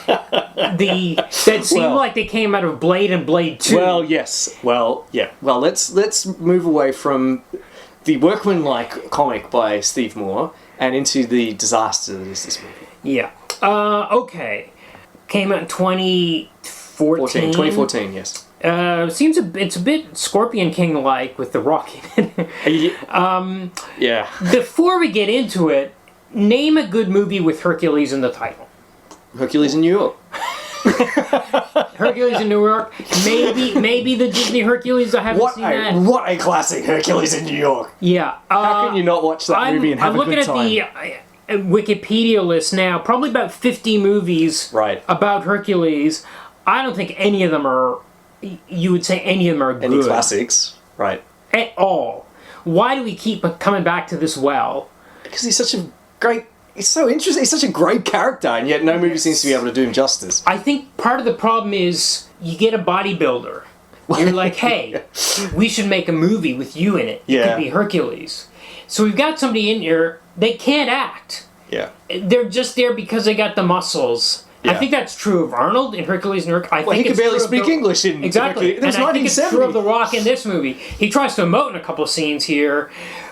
That seemed like they came out of Blade and Blade 2. Well, yes. Well, yeah. Well, let's move away from the workmanlike comic by Steve Moore and into the disaster that is this movie. Yeah. Okay. Came out in 2014. 2014, yes. It's a bit Scorpion King-like with The Rock in it. Yeah. Before we get into it, name a good movie with Hercules in the title. Hercules in New York. Hercules in New York. Maybe the Disney Hercules. I haven't seen that. What a classic, Hercules in New York. Yeah. How can you not watch that movie and have a good time? I'm looking at the Wikipedia list now. Probably about 50 movies about Hercules. I don't think any of them are... You would say any of them are good. Any classics, right. At all. Why do we keep coming back to this well? Because he's such a great... He's so interesting. He's such a great character, and yet no movie seems to be able to do him justice. I think part of the problem is you get a bodybuilder. You're like, hey, we should make a movie with you in it. It could be Hercules. So we've got somebody in here, they can't act. Yeah. They're just there because they got the muscles. Yeah. I think that's true of Arnold in Hercules New York. He could barely speak English in exactly. Hercules. And I think it's true of The Rock in this movie. He tries to emote in a couple of scenes here.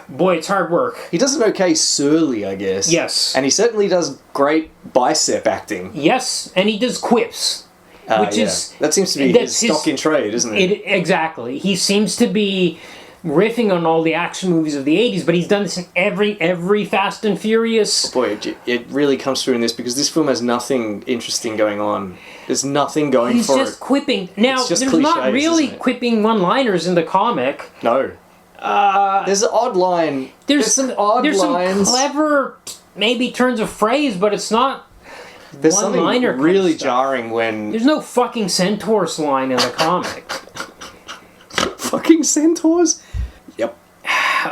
Boy, it's hard work. He does it okay surly, I guess. Yes. And he certainly does great bicep acting. Yes, and he does quips. Which is... That seems to be his stock in trade, isn't it? Exactly. He seems to be riffing on all the action movies of the 80s, but he's done this in every Fast and Furious. Boy, it really comes through in this, because this film has nothing interesting going on. There's nothing going for it. He's just quipping. Now, there's cliches, not really quipping one-liners in the comic. No. There's an odd line. There's some clever, maybe turns of phrase, but it's not there's one-liner something really jarring when... There's no fucking centaurs line in the comic. Fucking centaurs? Yep.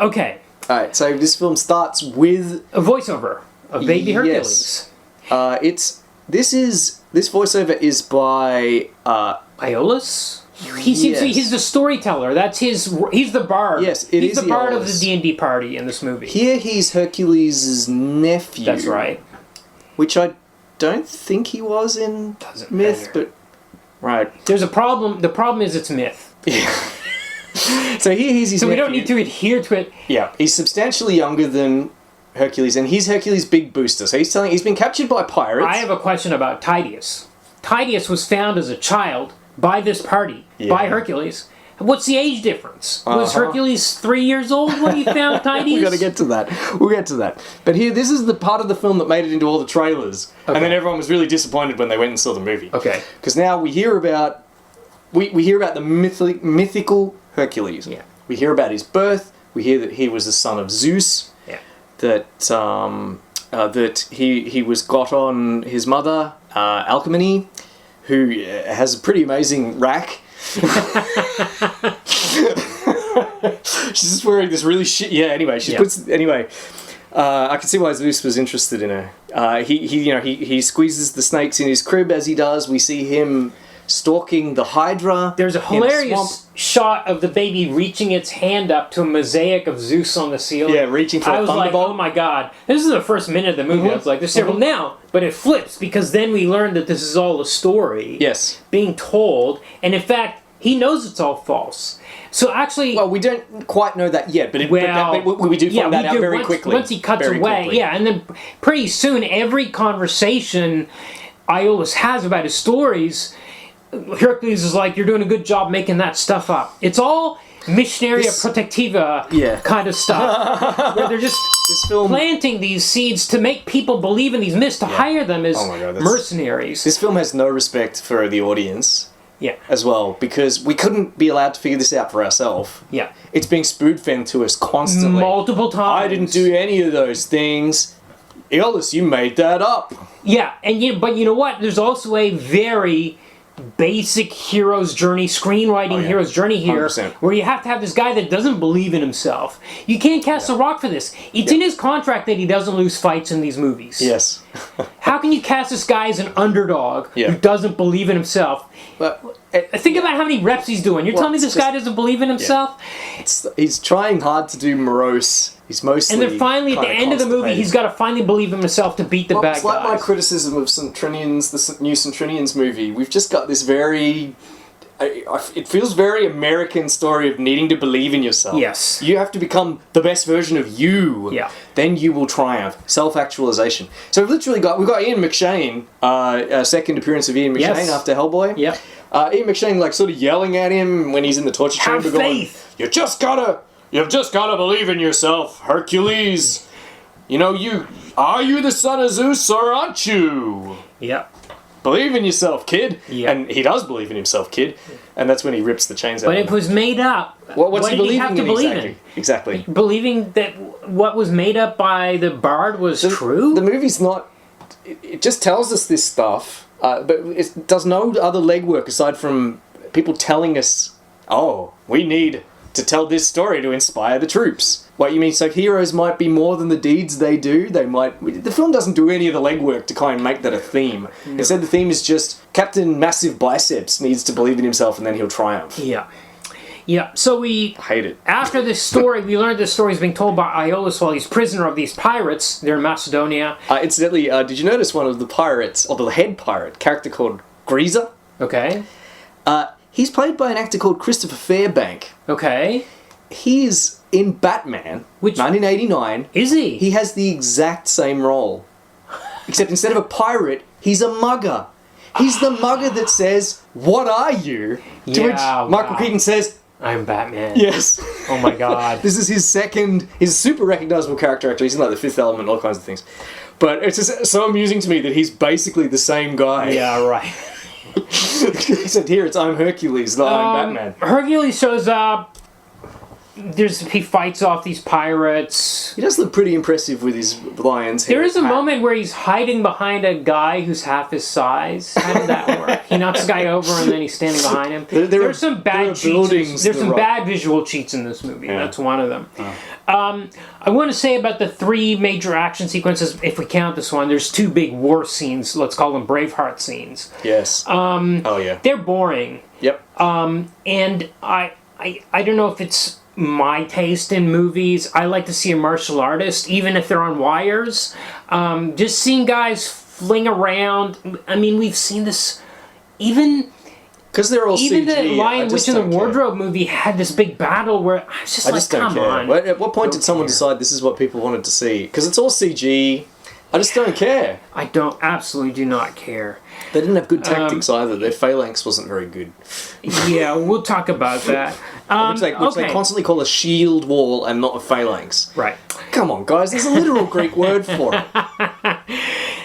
Okay. Alright, so this film starts with... a voiceover of Baby Hercules. Yes. This voiceover is by... Aeolus? He's the storyteller. He's the bard. Yes, he's the bard of the D&D party in this movie. Here he's Hercules' nephew. That's right. Which I don't think he was in Myth, but... Right. There's a problem. The problem is it's Myth. Yeah. So here he's his nephew. We don't need to adhere to it. Yeah, he's substantially younger than Hercules, and he's Hercules' big booster. So he's been captured by pirates. I have a question about Titius. Titius was found as a child by this party, by Hercules. What's the age difference? Was Hercules 3 years old when he found Titius? We've got to get to that. We'll get to that. But here, this is the part of the film that made it into all the trailers. Okay. And then everyone was really disappointed when they went and saw the movie. Okay. Because now we hear about... We hear about the mythical Hercules. Yeah. We hear about his birth. We hear that he was the son of Zeus. Yeah. That he was got on his mother, Alcmene, who has a pretty amazing rack. She's just wearing this really shit. Yeah. Anyway, I can see why Zeus was interested in her. He squeezes the snakes in his crib as he does. We see him stalking the Hydra. There's a in the swamp. hilarious shot of the baby reaching its hand up to a mosaic of Zeus on the ceiling. Yeah, reaching for a I was like, thunderbolt. oh my god. This is the first minute of the movie. I was like, there's several now. But it flips, because then we learn that this is all a story. Yes. Being told. And in fact, he knows it's all false. So actually... Well, we don't quite know that yet, but, we do find that out very quickly. Once he cuts Very away, quickly. yeah, and then pretty soon every conversation Iolaus has about his stories, Hercules is like, you're doing a good job making that stuff up. It's all missionaria protectiva kind of stuff. Where they're just planting these seeds to make people believe in these myths, to hire them as mercenaries. This film has no respect for the audience. Yeah. As well, because we couldn't be allowed to figure this out for ourselves. Yeah. It's being spoon-fed to us constantly. Multiple times. I didn't do any of those things. Iolaus, you made that up. Yeah, but you know what? There's also a very basic hero's journey, screenwriting hero's journey here, 100%. where you have to have this guy that doesn't believe in himself. You can't cast a rock for this. It's in his contract that he doesn't lose fights in these movies. Yes. How can you cast this guy as an underdog who doesn't believe in himself? But think about how many reps he's doing. You're telling me this guy doesn't believe in himself? He's trying hard to do morose. He's mostly. And then finally, at the end of the movie, he's got to finally believe in himself to beat the bad guys. It's like my criticism of Centrinians, the new Centrinians movie. We've just got this very. It feels very American story of needing to believe in yourself. Yes. You have to become the best version of you. Yeah. Then you will triumph. Self-actualization. So we've got Ian McShane, a second appearance of Ian McShane after Hellboy. Yep. Ian McShane like sort of yelling at him when he's in the torture chamber. Have faith. You've just gotta believe in yourself, Hercules. You know, are you the son of Zeus or aren't you? Yep. Believe in yourself, kid. Yeah. And he does believe in himself, kid. And that's when he rips the chains out. But it was made up. What's what he did he believing have to in believe exactly? in? Exactly. Believing that what was made up by the bard was true? The movie's not... It just tells us this stuff, but it does no other legwork aside from people telling us, oh, we need to tell this story to inspire the troops. What you mean? So heroes might be more than the deeds they do. The film doesn't do any of the legwork to kind of make that a theme. No. Instead, the theme is just Captain Massive Biceps needs to believe in himself, and then he'll triumph. Yeah. Yeah. So we hate it. After this story, we learned this story is being told by Iolaus while he's prisoner of these pirates. They're in Macedonia. Incidentally, did you notice one of the pirates, or the head pirate character called Greaser? Okay. He's played by an actor called Christopher Fairbank. Okay. He's in Batman, 1989. Is he? He has the exact same role. Except instead of a pirate, he's a mugger. He's the mugger that says, "What are you?" To which Michael Keaton says, "I'm Batman." Yes. Oh my god. This is his super recognizable character, actually. He's in like The Fifth Element, all kinds of things. But it's just so amusing to me that he's basically the same guy. Yeah, right. Except here it's I'm Hercules, not I'm Batman. Hercules shows up. He fights off these pirates. He does look pretty impressive with his lion's hair. There is a moment where he's hiding behind a guy who's half his size. How did that work? He knocks the guy over and then he's standing behind him. There's some bad cheats. There's some bad visual cheats in this movie. Yeah. That's one of them. Oh. I want to say about the 3 major action sequences, if we count this one, there's 2 big war scenes. Let's call them Braveheart scenes. Yes. Oh yeah. They're boring. Yep. And I don't know if it's my taste in movies. I like to see a martial artist, even if they're on wires. Just seeing guys fling around. I mean, we've seen this even... Because they're all even CG. The Lion, Witch, and the Wardrobe movie had this big battle where I was just come on. At what point did someone decide this is what people wanted to see? Because it's all CG. I just don't care. I absolutely do not care. They didn't have good tactics either. Their phalanx wasn't very good. Yeah, we'll talk about that. Which they constantly call a shield wall and not a phalanx. Right. Come on, guys. There's a literal Greek word for it.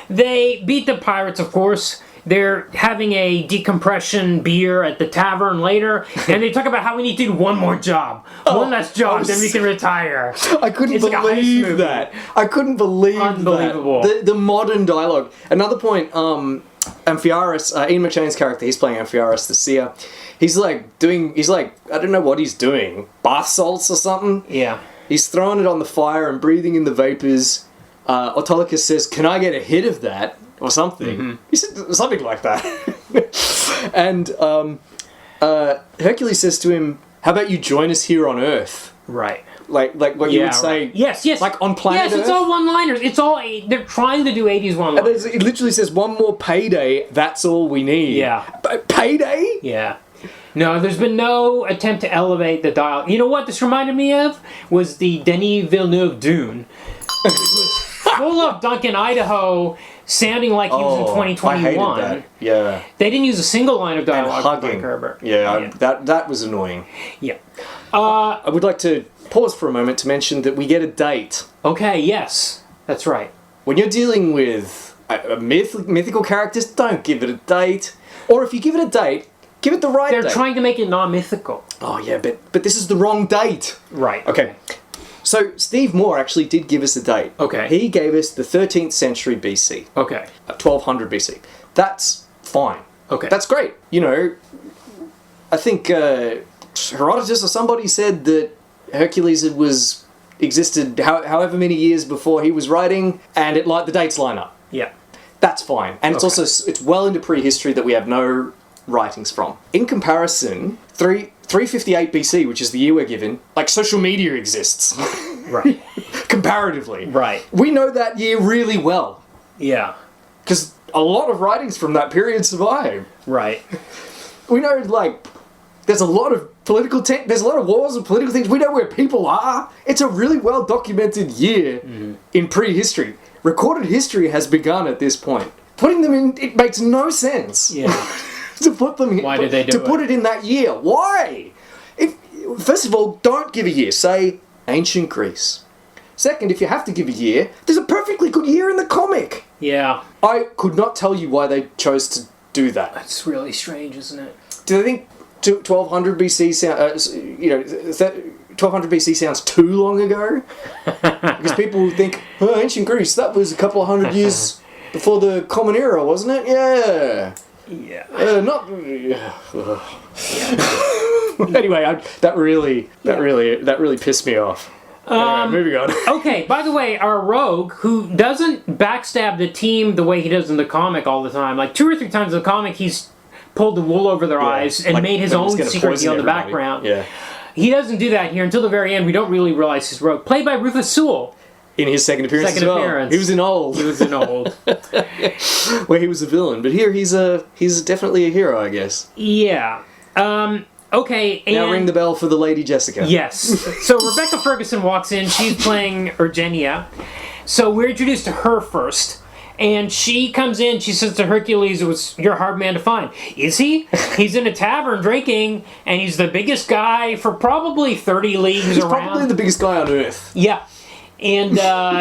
They beat the pirates, of course. They're having a decompression beer at the tavern later, and they talk about how we need to do one more job. One last job, then we can retire. I couldn't believe that. I couldn't believe Unbelievable. that. The modern dialogue. Another point, Amphiaraus, Ian McShane's character, he's playing Amphiaraus the Seer. He's like, I don't know what he's doing. Bath salts or something? Yeah. He's throwing it on the fire and breathing in the vapors. Autolycus says, "Can I get a hit of that?" Or something. Mm-hmm. He said something like that. And Hercules says to him, "How about you join us here on Earth?" Right. Like what you would say. Right. Yes. Like on planet Yes, Earth. it's all one-liners. It's all they're trying to do 80s And one-liners. it literally says, "One more payday. That's all we need." Yeah. Payday? Yeah. No, there's been no attempt to elevate the dialogue. You know what this reminded me of? Was the Denis Villeneuve Dune. It was full of Duncan Idaho sounding like he was in 2021. I hated that. Yeah. They didn't use a single line of And dialogue from hugging. Frank Herbert. Yeah, that was annoying. Yeah. I would like to pause for a moment to mention that we get a date. Okay, yes. That's right. When you're dealing with mythical characters, don't give it a date. Or if you give it a date, give it the right They're date. trying to make it non-mythical. Oh yeah, but this is the wrong date. Right. Okay. So Steve Moore actually did give us a date. Okay. He gave us the 13th century BC. Okay. 1200 BC. That's fine. Okay. That's great. You know, I think Herodotus or somebody said that Hercules existed however many years before he was writing, and the dates line up. Yeah. That's fine. And it's Okay. also it's well into prehistory that we have no writings from. In comparison, 358 BC, which is the year we're given, like social media exists. Right. Comparatively. Right. We know that year really well. Yeah. Because a lot of writings from that period survive. Right. We know, like, there's a lot of there's a lot of wars and political things. We know where people are. It's a really well documented year in prehistory. Recorded history has begun at this point. Putting them in, it makes no sense. Yeah. To put them Why did they do to put it in that year. Why? First of all, don't give a year. Say ancient Greece. Second, if you have to give a year, there's a perfectly good year in the comic. Yeah. I could not tell you why they chose to do that. That's really strange, isn't it? Do they think 1200 BC 1200 BC sounds too long ago? Because people think, oh, ancient Greece, that was a couple of hundred years before the Common Era, wasn't it? Yeah. Yeah. Not. Anyway, that really pissed me off. Anyway, moving on. Okay, by the way, our rogue, who doesn't backstab the team the way he does in the comic all the time, like 2 or 3 times in the comic, he's pulled the wool over their eyes and like made his when he's own gonna secret poison deal in the everybody. background. Yeah. He doesn't do that here until the very end. We don't really realize he's rogue. Played by Rufus Sewell. In his second appearance Second as well. appearance. He was in Old. He was in Old. Where he was a villain. But here he's definitely a hero, I guess. Yeah. Okay, and... Now ring the bell for the Lady Jessica. Yes. So Rebecca Ferguson walks in. She's playing Urgenia. So we're introduced to her first. And she comes in, she says to Hercules, you're a hard man to find. Is he? He's in a tavern drinking, and he's the biggest guy for probably 30 leagues He's around. probably the biggest guy on Earth. Yeah. And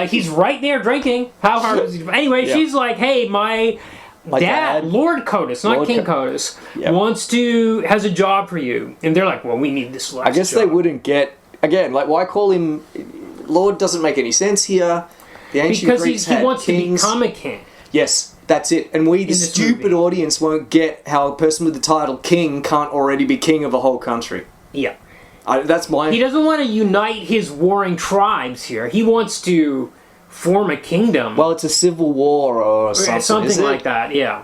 he's right there drinking. How hard is he? Anyway, Yeah. she's like, hey, my dad, Lord Codus, not Lord King Codus, Yep. has a job for you. And they're like, well, we need this last I guess job. they wouldn't get... Again, like, why call him... Lord doesn't make any sense here. The ancient Because Greeks he had wants kings. to become a king. Yes, that's it. And we, the this stupid movie. audience, won't get how a person with the title king can't already be king of a whole country. Yeah. That's my... He doesn't want to unite his warring tribes here. He wants to form a kingdom. Well, it's a civil war or something, something is it? like that, yeah.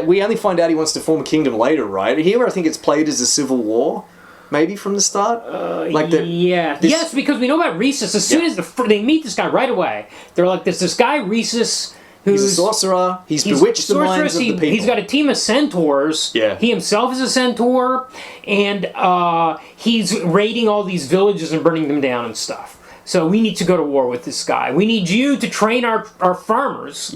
We only find out he wants to form a kingdom later, right? Here I think it's played as a civil war, maybe from the start? Yes, because we know about Rhesus. As soon as they meet this guy right away, they're like, there's this guy Rhesus who's... He's a sorcerer. He's He's bewitched the sorceress. minds of the people. He's got a team of centaurs. Yeah. He himself is a centaur, and he's raiding all these villages and burning them down and stuff. So we need to go to war with this guy. We need you to train our farmers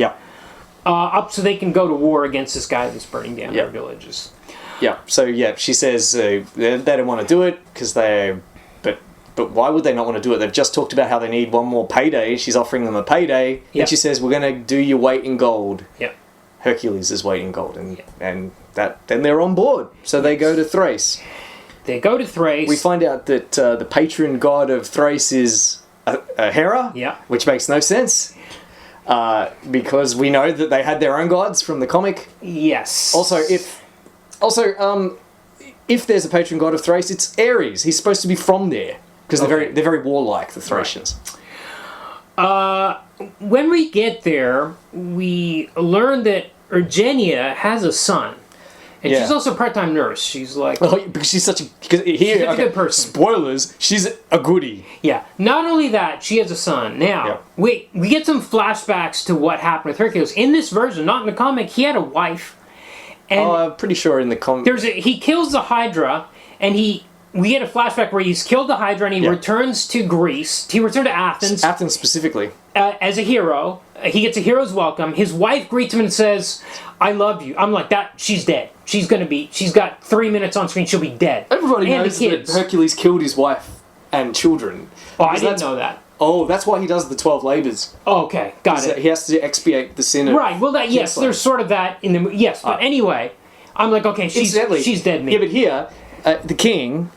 up so they can go to war against this guy that's burning down their villages. Yeah. So she says they don't want to do it because they... But why would they not want to do it? They've just talked about how they need one more payday. She's offering them a payday. Yep. And she says, we're going to do your weight in gold. Yep. Hercules is weight in gold. And then they're on board. So they go to Thrace. They go to Thrace. We find out that the patron god of Thrace is a Hera. Yeah. Which makes no sense. Because we know that they had their own gods from the comic. Yes. Also, if there's a patron god of Thrace, it's Ares. He's supposed to be from there. Because they're very warlike, the Thracians. When we get there, we learn that Urgenia has a son. And Yeah. she's also a part-time nurse. She's like... Oh, because she's such a... Because here, such a good person. Spoilers, she's a goodie. Yeah. Not only that, she has a son. Now, Yeah. we get some flashbacks to what happened with Hercules. In this version, not in the comic, he had a wife. And I'm pretty sure in the comic... he kills the Hydra, and we get a flashback where he's killed the Hydra, and he returns to Greece. He returned to Athens. Athens specifically. As a hero. He gets a hero's welcome. His wife greets him and says, "I love you." I'm like, that. She's dead. She's got 3 minutes on screen. She'll be dead. Everybody and knows the that kids. Hercules killed his wife and children. Oh, I didn't know that. Oh, that's why he does the 12 labors. Oh, okay, got it. He has to expiate the sin of... Right, well, yes, there's sort of that in the... Yes, but anyway, I'm like, okay, she's dead meat. Yeah, but here, the king,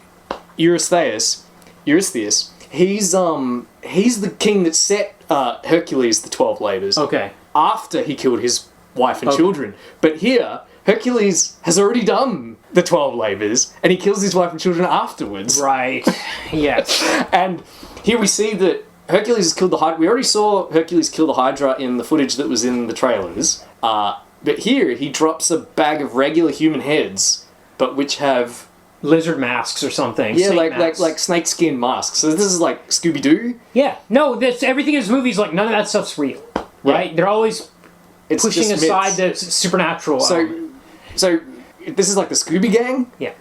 Eurystheus, he's the king that set Hercules the 12 labors. Okay. After he killed his wife and children. But here, Hercules has already done the 12 labors, and he kills his wife and children afterwards. Right, yes. And here we see that Hercules has killed the Hydra. We already saw Hercules kill the Hydra in the footage that was in the trailers. But here, he drops a bag of regular human heads, but which have... Lizard masks or something. Yeah, snake masks. like snake skin masks. So this is like Scooby-Doo. Yeah, no, everything in this movie is like, none of that stuff's real. Right? Yeah. They're always pushing just aside myths. the supernatural element. So this is like the Scooby Gang. Yeah.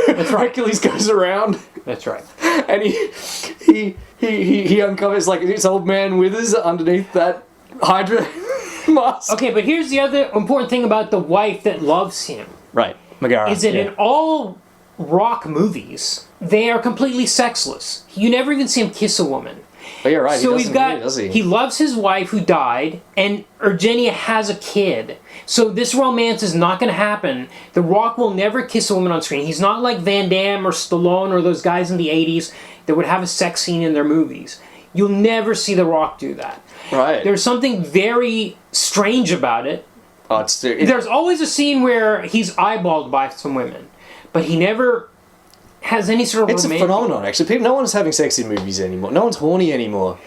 That's right. Hercules goes around. That's right. And he uncovers like this old man withers underneath that Hydra mask. Okay, but here's the other important thing about the wife that loves him. Right, Megara. Is that in all rock movies, they are completely sexless. You never even see him kiss a woman. Oh, yeah, right. So he does he? he loves his wife who died, and Eugenia has a kid. So this romance is not going to happen. The Rock will never kiss a woman on screen. He's not like Van Damme or Stallone or those guys in the 80s that would have a sex scene in their movies. You'll never see The Rock do that. Right. There's something very strange about it. Oh, There's always a scene where he's eyeballed by some women, but he never has any sort of It's romantic... a phenomenon, actually. No one's having sex in movies anymore. No one's horny anymore.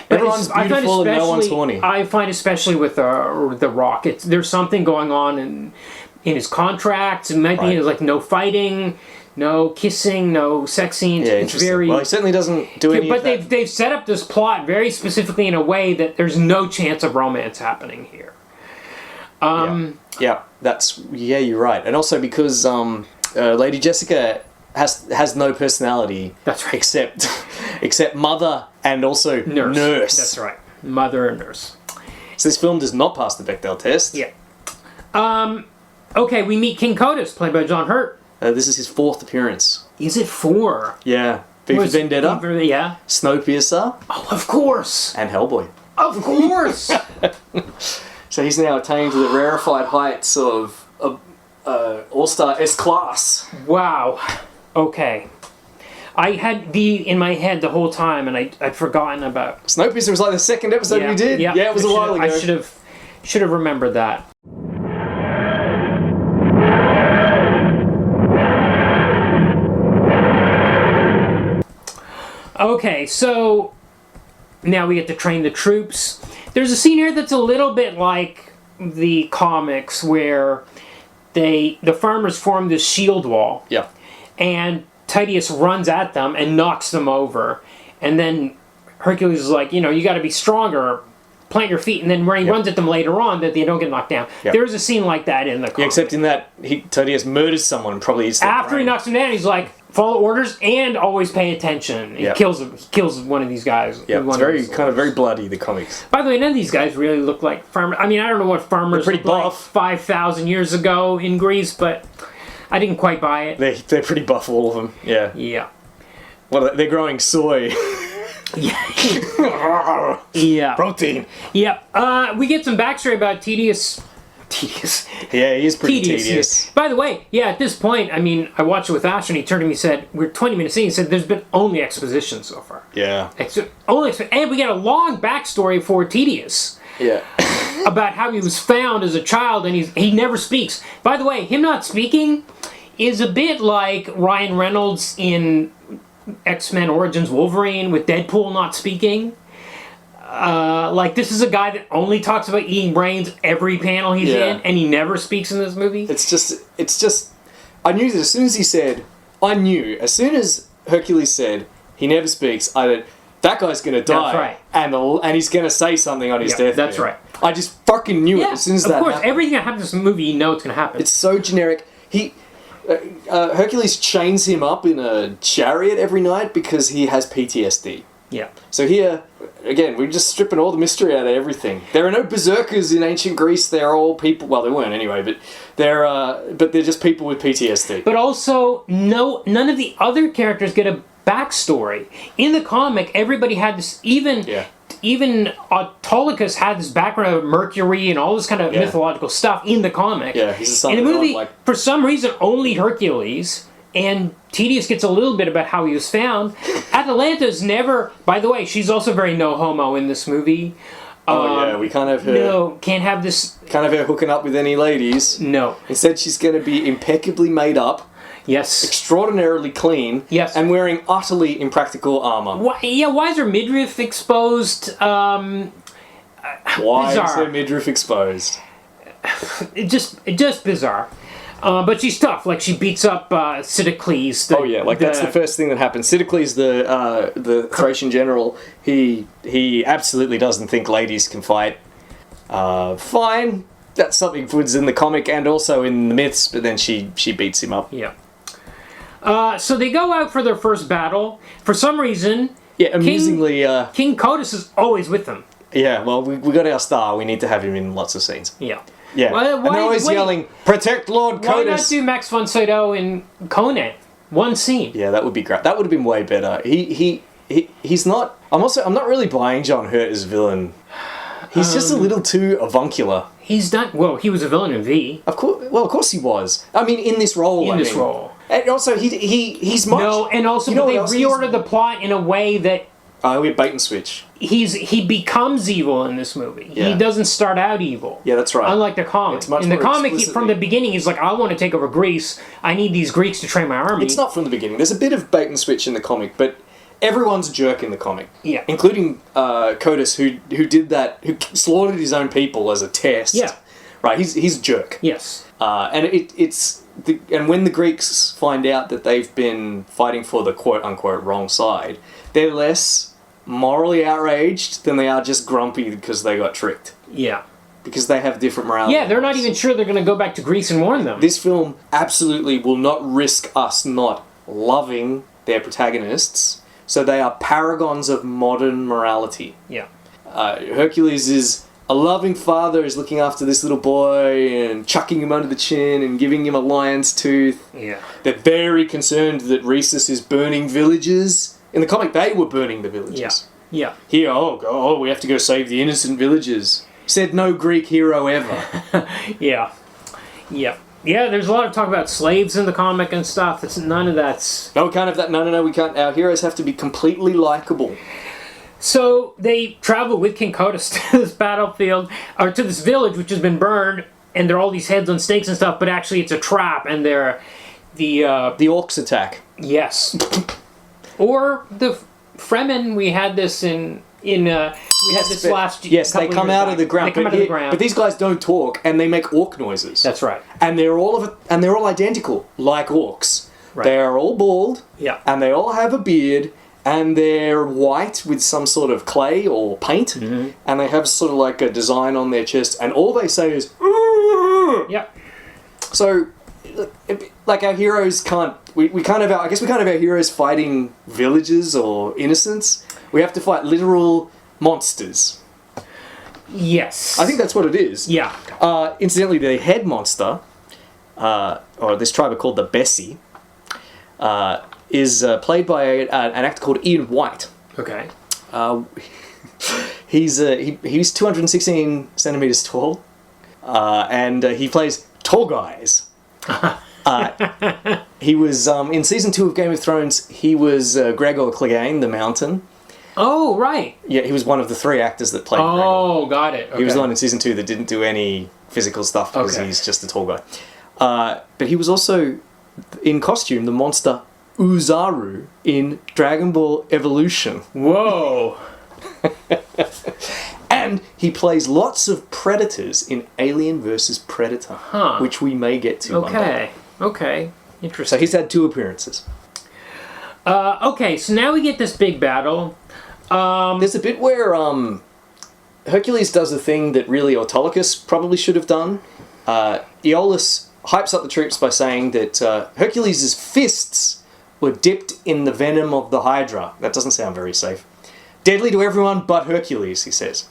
Everyone's beautiful and no one's horny. I find especially with The Rock, there's something going on in his contracts. It might be like no fighting, no kissing, no sex scenes. Yeah, it's interesting. very... Well, he certainly doesn't do any of that. But they've set up this plot very specifically in a way that there's no chance of romance happening here. Yeah, you're right. And also because Lady Jessica has no personality. That's right. Except mother and also nurse. That's right. Mother and nurse. So this film does not pass the Bechdel test. Yeah. Okay, we meet King Kodos, played by John Hurt. This is his 4th appearance. Is it 4? Yeah. V for Vendetta, Yeah. Snowpiercer, Oh, of course. and Hellboy. Of course. So he's now attained to the rarefied heights of All-Star S-Class. Wow. Okay. I had V in my head the whole time, and I'd forgotten about... Snowpiercer was like the 2nd episode we did. Yeah, it was a while ago. I should have remembered that. Okay, so now we get to train the troops. There's a scene here that's a little bit like the comics where the farmers form this shield wall. Yeah. And Titius runs at them and knocks them over. And then Hercules is like, you got to be stronger, plant your feet. And then when he runs at them later on, that they don't get knocked down. Yep. There's a scene like that in the comic. Yeah, except in that Titius murders someone and probably eats their After brain. he knocks them down, he's like, follow orders and always pay attention. He Yep. kills them. He kills one of these guys. Yeah, One it's of very these very bloody, the comics. By the way, none of these guys really look like farmers. I mean, I don't know what farmers They're pretty looked like buff. 5,000 years ago in Greece, but I didn't quite buy it. They're pretty buff, all of them. Yeah. Yeah. Well, they're growing soy. Yeah. Protein. Yeah. We get some backstory about Tedious. Yeah, he is pretty tedious. By the way, at this point, I mean, I watched it with Ash and he turned to me and said, we're 20 minutes in, he said, there's been only exposition so far. Yeah. And we get a long backstory for Tedious. Yeah. About how he was found as a child and he never speaks. By the way, him not speaking is a bit like Ryan Reynolds in X-Men Origins Wolverine with Deadpool not speaking. Like, this is a guy that only talks about eating brains every panel he's in, and he never speaks in this movie. It's just, I knew that as soon as as soon as Hercules said, he never speaks, that guy's gonna die. That's right. And he's gonna say something on his deathbed. That's right. I just fucking knew it as soon as that happened. Of course, everything that happens in this movie, you know it's gonna happen. It's so generic. Hercules chains him up in a chariot every night because he has PTSD. Yeah. So here, again, we're just stripping all the mystery out of everything. There are no berserkers in ancient Greece. They're all people. Well, they weren't anyway, but they're just people with PTSD. But also, none of the other characters get a backstory. In the comic, everybody had this. Even Autolycus had this background of Mercury and all this kind of mythological stuff in the comic. Yeah, he's the son in the of movie, God, for some reason, only Hercules. And Tedious gets a little bit about how he was found. Atalanta's never... By the way, she's also very no-homo in this movie. We can't have her... No, can't have this... Can't have her hooking up with any ladies. No. Instead, she's going to be impeccably made up. Yes. Extraordinarily clean. Yes. And wearing utterly impractical armour. Why is her midriff exposed? Why bizarre. is her midriff exposed? It just bizarre. But she's tough. Like, she beats up Sidicles. That's the first thing that happens. Sidicles, the Thracian general, he absolutely doesn't think ladies can fight. Fine. That's something Wood's in the comic and also in the myths, but then she beats him up. Yeah. So they go out for their first battle. For some reason... Yeah, amusingly... King Codus is always with them. Yeah, well, we got our star. We need to have him in lots of scenes. Yeah. Yeah, and they're always yelling, "Protect Lord Codus!" Why not do Max von Sydow in Conan? One scene. Yeah, that would be great. That would have been way better. He's not... I'm not really buying John Hurt as villain. He's just a little too avuncular. He's done... Well, he was a villain in V. Of course he was. I mean, in this role. Role. And also, he's much... No, and also they reordered the plot in a way that... we bait and switch. He becomes evil in this movie. Yeah. He doesn't start out evil. Yeah, that's right. Unlike the comic. In the comic, from the beginning, he's like, I want to take over Greece. I need these Greeks to train my army. It's not from the beginning. There's a bit of bait and switch in the comic, but everyone's a jerk in the comic. Yeah. Including Codus, who did that, who slaughtered his own people as a test. Yeah. Right, he's a jerk. Yes. And and when the Greeks find out that they've been fighting for the quote-unquote wrong side, they're less morally outraged than they are just grumpy because they got tricked. Yeah. Because they have different morality. Yeah, they're not even sure they're going to go back to Greece and warn them. This film absolutely will not risk us not loving their protagonists, so they are paragons of modern morality. Yeah. Hercules is a loving father who's looking after this little boy and chucking him under the chin and giving him a lion's tooth. Yeah. They're very concerned that Rhesus is burning villages. In the comic, they were burning the villages. Yeah. Here, we have to go save the innocent villagers. Said no Greek hero ever. Yeah. Yeah. Yeah, there's a lot of talk about slaves in the comic and stuff. None of that's... No, we can't have that. No, we can't. Our heroes have to be completely likable. So they travel with King Codus to this battlefield, or to this village which has been burned, and there are all these heads on stakes and stuff, but actually it's a trap, and they're... The orcs attack. Yes. Or the Fremen, we had this last... Yes, they come out of the ground. They come out of the ground. But these guys don't talk, and they make orc noises. That's right. And they're all identical, like orcs. Right. They are all bald. Yeah. And they all have a beard, and they're white with some sort of clay or paint, mm-hmm. and they have sort of like a design on their chest, and all they say is... Yep. So, like, our heroes can't... We can't have our heroes fighting villagers or innocents. We have to fight literal monsters. Yes. I think that's what it is. Yeah. Incidentally, the head monster, or this tribe are called the Bessie, is played by an actor called Ian White. Okay. He's 216 centimeters tall, and he plays tall guys. He was in season 2 of Game of Thrones. He was Gregor Clegane, the Mountain. Oh, right. Yeah, he was one of the 3 actors that played Gregor. Oh, got it. Okay. He was the one in season 2 that didn't do any physical stuff because he's just a tall guy. But he was also in costume the monster Uzaru in Dragon Ball Evolution. Whoa. he plays lots of predators in Alien vs. Predator, which we may get to one day. Okay. So Interesting. he's had 2 appearances. Okay, so now we get this big battle. There's a bit where Hercules does a thing that really Autolycus probably should have done. Aeolus hypes up the troops by saying that Hercules' fists were dipped in the venom of the Hydra. That doesn't sound very safe. Deadly to everyone but Hercules, he says.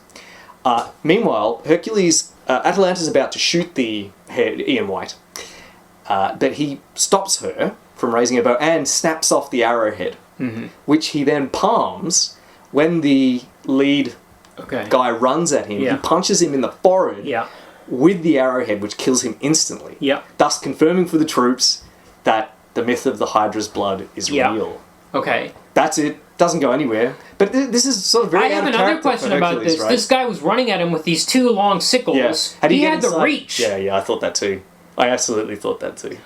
Meanwhile, Hercules, Atalanta's about to shoot the head, Ian White, but he stops her from raising her bow and snaps off the arrowhead, which he then palms when the lead guy runs at him. Yeah. He punches him in the forehead with the arrowhead, which kills him instantly, thus confirming for the troops that the myth of the Hydra's blood is real. Okay. That's it. Doesn't go anywhere. But this is sort of very I have another question about this. Right? This guy was running at him with these 2 long sickles. Yeah. He had the reach. Yeah, I thought that too. I absolutely thought that too.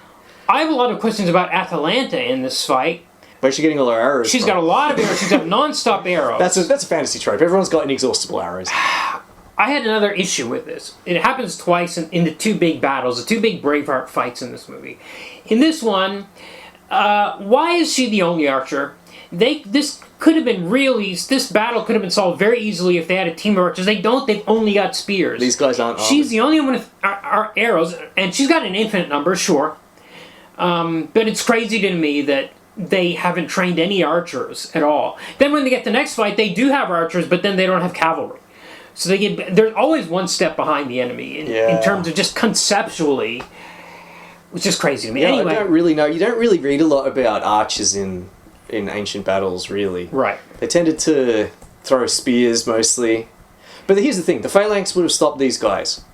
I have a lot of questions about Atalanta in this fight. Where's she getting all her arrows She's from? got a lot of arrows. She's got non-stop arrows. That's a fantasy trope. Everyone's got inexhaustible arrows. I had another issue with this. It happens twice in the 2 big battles, the 2 big Braveheart fights in this movie. In this one, why is she the only archer? This battle could have been solved very easily if they had a team of archers. They don't. They've only got spears. These guys aren't armored. She's the only one with arrows, and she's got an infinite number, sure. But it's crazy to me that they haven't trained any archers at all. Then when they get the next fight, they do have archers, but then they don't have cavalry. So they're always one step behind the enemy in terms of just conceptually, which is crazy to me. Yeah, anyway, I don't really know. You don't really read a lot about archers in ancient battles, really. Right. They tended to throw spears mostly. But here's the thing. The phalanx would have stopped these guys.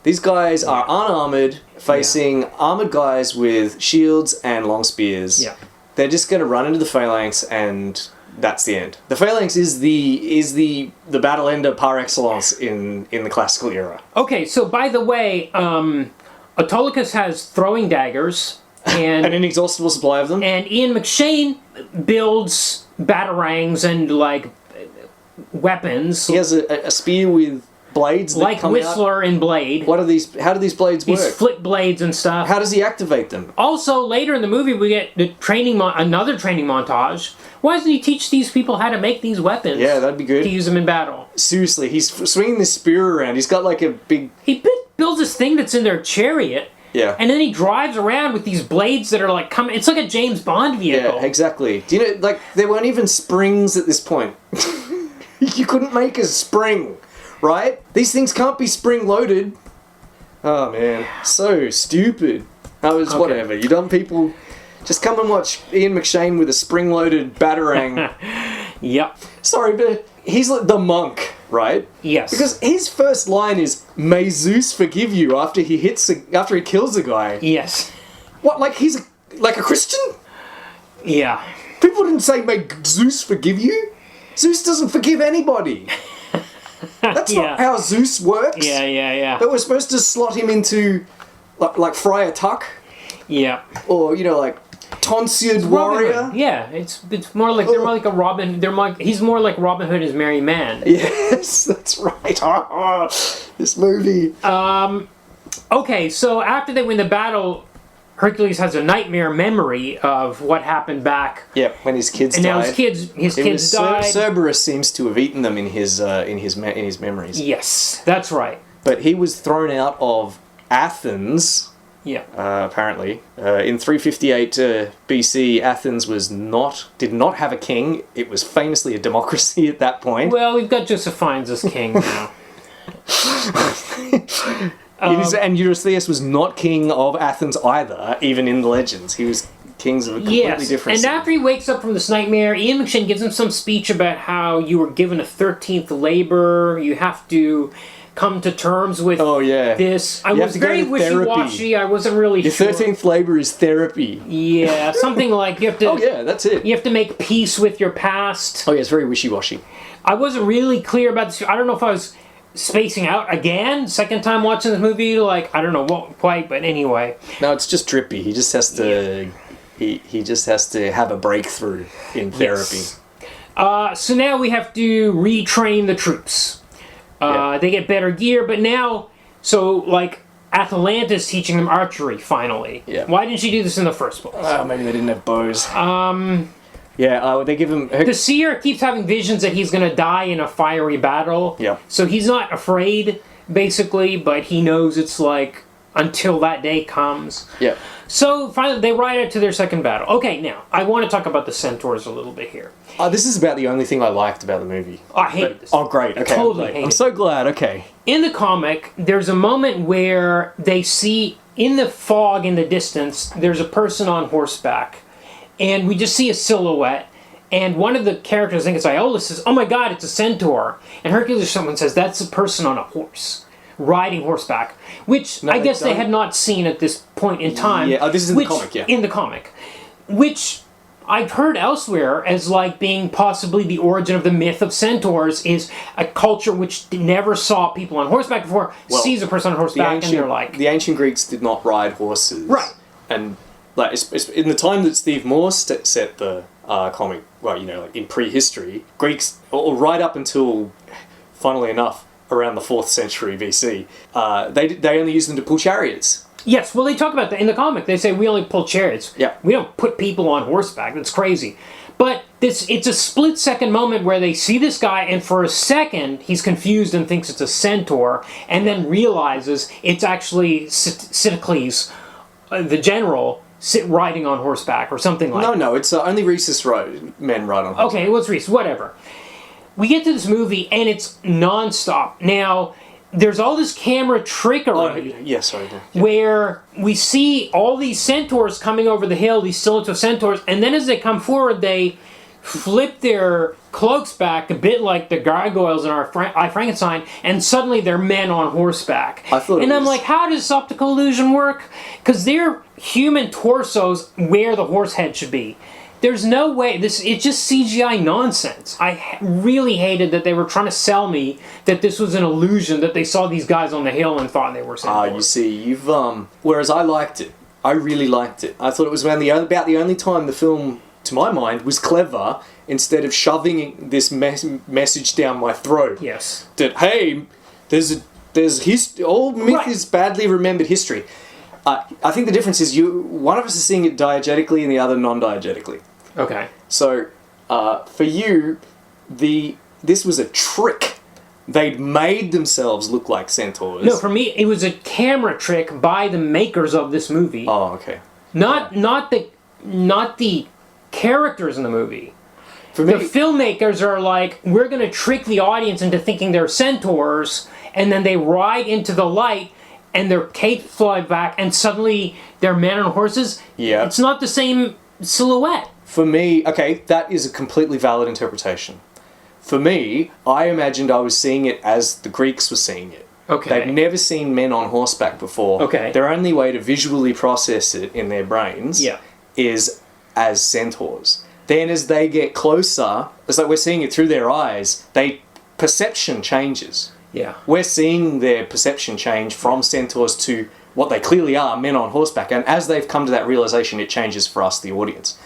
These guys are unarmored, facing armored guys with shields and long spears. Yeah. They're just going to run into the phalanx, and that's the end. The phalanx is the battle ender par excellence in the classical era. Okay, so by the way, Autolycus has throwing daggers and An inexhaustible supply of them. And Ian McShane builds batarangs and weapons. He has a spear with blades that like come Whistler out. and Blade. What are these? How do these blades work? These flip blades and stuff. How does he activate them? Also, later in the movie, we get the another training montage. Why doesn't he teach these people how to make these weapons? Yeah, that'd be good. To use them in battle. Seriously, he's swinging this spear around. He's got like a big... He builds this thing that's in their chariot. Yeah. And then he drives around with these blades that are like coming. It's like a James Bond vehicle. Yeah, exactly. Do you know, like, there weren't even springs at this point. You couldn't make a spring, right? These things can't be spring-loaded. Oh, man. So stupid. Whatever. You dumb people... Just come and watch Ian McShane with a spring-loaded batarang. Yep. Sorry, but he's like the monk, right? Yes. Because his first line is, "May Zeus forgive you," after he kills a guy. Yes. What, like he's like a Christian? Yeah. People didn't say, "May Zeus forgive you." Zeus doesn't forgive anybody. That's not how Zeus works. Yeah. But we're supposed to slot him into like Friar Tuck. Yeah. Or, like tonsured warrior. Yeah, it's more like they're more like a Robin. He's more like Robin Hood as Merry Man. Yes, that's right. This movie. Okay, so after they win the battle, Hercules has a nightmare memory of what happened back. Yeah, when his kids and died. And now his kids died. Cerberus seems to have eaten them in his memories. Yes, that's right. But he was thrown out of Athens. Yeah. Apparently, in 358 BC, Athens did not have a king. It was famously a democracy at that point. Well, we've got Josephines as king now. And Eurystheus was not king of Athens either, even in the legends. He was kings of a completely different and city. after he wakes up from this nightmare, Ian McShane gives him some speech about how you were given a 13th labor, you have to come to terms with this. I was very wishy-washy. I wasn't really sure. Your 13th labor is therapy. Yeah, something like you have to... Oh yeah, that's it. You have to make peace with your past. Oh yeah, it's very wishy-washy. I wasn't really clear about this. I don't know if I was spacing out again, second time watching this movie. I don't know what quite, but anyway. No, it's just drippy. He just has to... He just has to have a breakthrough in therapy. Yes. So now we have to retrain the troops. Yeah. They get better gear, but now, so like Atalanta's teaching them archery finally. Yeah. Why didn't she do this in the first place? Maybe they didn't have bows. Yeah, they give him... The seer keeps having visions that he's going to die in a fiery battle. Yeah. So he's not afraid, basically, but he knows it's like until that day comes. Yeah. So finally, they ride out to their second battle. Okay, now, I want to talk about the centaurs a little bit here. This is about the only thing I liked about the movie. I hated this. Oh, great. Okay. Totally hate I'm it. so glad. Okay. In the comic, there's a moment where they see, in the fog in the distance, there's a person on horseback. And we just see a silhouette. And one of the characters, I think it's Iola, says, "Oh my god, it's a centaur." And Hercules or someone says, "That's a person on a horse, riding horseback." Which I guess they had not seen at this point in time. Yeah, this is in the comic, yeah. In the comic. Which I've heard elsewhere as like being possibly the origin of the myth of centaurs is a culture which never saw people on horseback before, sees a person on horseback and they're like... The ancient Greeks did not ride horses. Right. And like it's in the time that Steve Morse set the comic, well, you know, like in prehistory, Greeks, or right up until, funnily enough, around the 4th century BC, they only used them to pull chariots. Yes, well, they talk about that in the comic. They say we only pull chariots. Yeah. We don't put people on horseback. That's crazy. But it's a split-second moment where they see this guy, and for a second, he's confused and thinks it's a centaur, and then realizes it's actually Sitalces, the general, riding on horseback or something like that. No, it's only rhesus men ride on horseback. Okay, well, it's Reese, whatever. We get to this movie, and it's non-stop. Now, there's all this camera trickery where we see all these centaurs coming over the hill, these stiletto centaurs, and then as they come forward, they flip their cloaks back a bit like the gargoyles in our I, Frankenstein, and suddenly they're men on horseback. I'm like, how does optical illusion work? Because their human torsos where the horse head should be. There's no way. It's just CGI nonsense. I really hated that they were trying to sell me that this was an illusion, that they saw these guys on the hill and thought they were centaurs. You see, you've whereas I liked it. I really liked it. I thought it was about the only time the film, to my mind, was clever instead of shoving this message down my throat. Yes. That, hey, all myth is badly remembered history. I think the difference is one of us is seeing it diegetically and the other non-diegetically. Okay. So, for you, this was a trick. They'd made themselves look like centaurs. No, for me, it was a camera trick by the makers of this movie. Oh, okay. Not the characters in the movie. For me, the filmmakers are like, we're going to trick the audience into thinking they're centaurs, and then they ride into the light, and their capes fly back, and suddenly they're men on horses. Yeah. It's not the same silhouette. For me, okay, that is a completely valid interpretation. For me, I imagined I was seeing it as the Greeks were seeing it. Okay. They've never seen men on horseback before. Okay. Their only way to visually process it in their brains is as centaurs. Then as they get closer, it's like we're seeing it through their eyes, perception changes. Yeah. We're seeing their perception change from centaurs to what they clearly are, men on horseback. And as they've come to that realization, it changes for us, the audience.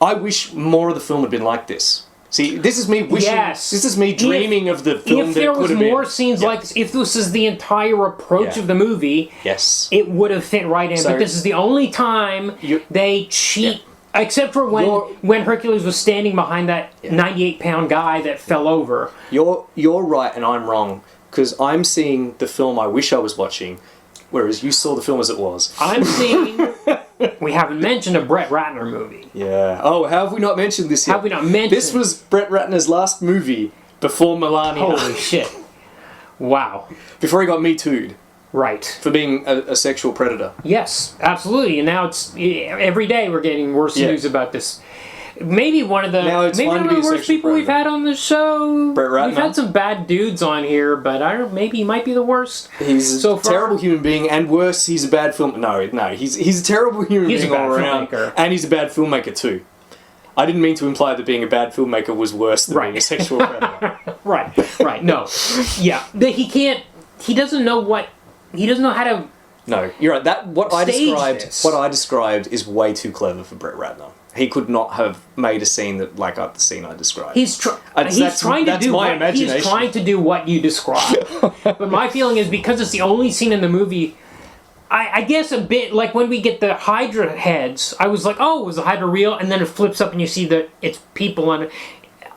I wish more of the film had been like this. See, this is me wishing... Yes. This is me dreaming of the film that could have been... If there was more scenes like this, if this is the entire approach of the movie, it would have fit right in. But this is the only time they cheat... Except for when Hercules was standing behind that 98-pound guy that fell over. You're right and I'm wrong, because I'm seeing the film I wish I was watching, whereas you saw the film as it was. I'm seeing... We haven't mentioned a Brett Ratner movie. Yeah. Oh, how have we not mentioned this yet? Have we not mentioned... This was Brett Ratner's last movie before Melania. Holy shit. Wow. Before he got Me Too'd. Right. For being a sexual predator. Yes, absolutely. And now it's... Every day we're getting worse news about this. Maybe one of the worst people we've had on the show. Brett Ratner. We've had some bad dudes on here, but maybe he might be the worst. He's a terrible human being, and worse, he's a bad film. No, he's a terrible human being all around, and he's a bad filmmaker too. I didn't mean to imply that being a bad filmmaker was worse than being a sexual predator. Right. No, yeah, he can't. He doesn't know what. He doesn't know how to. No, you're right. What I described is way too clever for Brett Ratner. he could not have made a scene that like the scene I described. He's trying to do what you described. But my feeling is because it's the only scene in the movie. I guess a bit like when we get the Hydra heads, I was like, oh, was the Hydra real? And then it flips up and you see that it's people on it.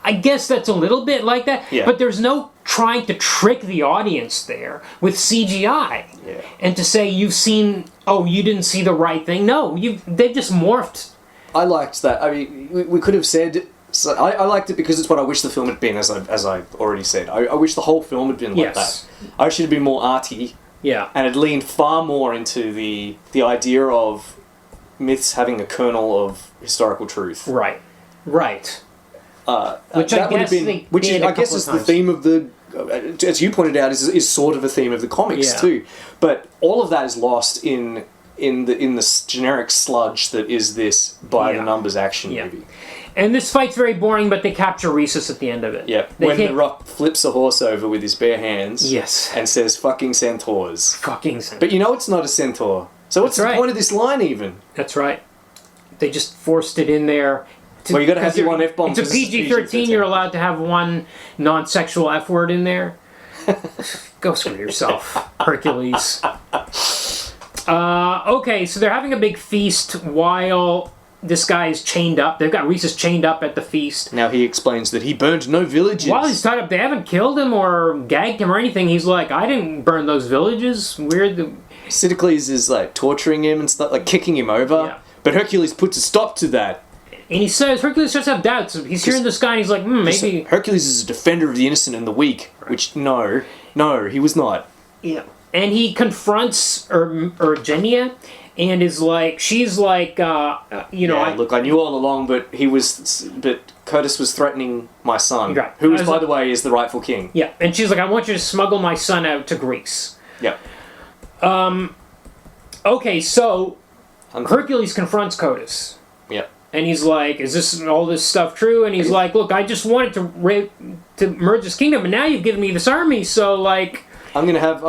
I guess that's a little bit like that, but there's no trying to trick the audience there with CGI. Yeah. And to say you've seen, you didn't see the right thing. No, they've just morphed. I liked that. I mean, we could have said... So I liked it because it's what I wish the film had been, as I already said. I wish the whole film had been like that. I wish it had been more arty. Yeah. And it leaned far more into the idea of myths having a kernel of historical truth. Right. Right. Which I guess is the theme of the, as you pointed out, is sort of a theme of the comics too. But all of that is lost in the generic sludge that is this by the numbers action movie. And this fight's very boring, but they capture Rhesus at the end of it. Yeah, when The Rock flips a horse over with his bare hands. Yes. And says, "Fucking centaurs." Fucking centaurs. But you know it's not a centaur. So what's the point of this line even? That's right. They just forced it in there. Well, you got to have your one F-bomb. It's a PG-13. You're allowed to have one non-sexual F word in there. Go screw yourself, Hercules. Okay, so they're having a big feast while this guy is chained up. They've got Rhesus chained up at the feast. Now he explains that he burned no villages. While he's tied up, they haven't killed him or gagged him or anything. He's like, I didn't burn those villages. Weird. Siddicles is like torturing him and stuff, like kicking him over. Yeah. But Hercules puts a stop to that. And he says, Hercules starts to have doubts. He's hearing this guy and he's like, maybe... Hercules is a defender of the innocent and the weak, which, no, he was not. Yeah. And he confronts Eugenia and is like, she's like, look, I knew all along, but Curtis was threatening my son, who, by the way, is the rightful king. Yeah, and she's like, I want you to smuggle my son out to Greece. Yeah. Okay, so Hercules confronts Curtis. Yeah. And he's like, is all this stuff true? And he's like, look, I just wanted to merge this kingdom, and now you've given me this army, so like... I'm gonna keep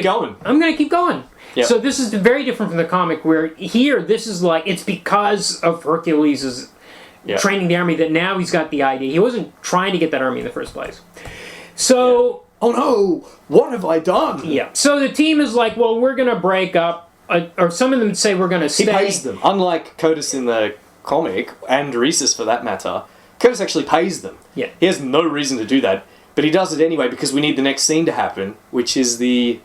going. I'm gonna keep going. Yep. So this is very different from the comic, where here this is like it's because of Hercules' training the army that now he's got the idea. He wasn't trying to get that army in the first place. So oh no, what have I done? Yeah. So the team is like, well, we're gonna break up, or some of them say we're gonna stay. He pays them, unlike Curtis in the comic and Rhesus for that matter. Curtis actually pays them. Yeah. He has no reason to do that. But he does it anyway because we need the next scene to happen, which is the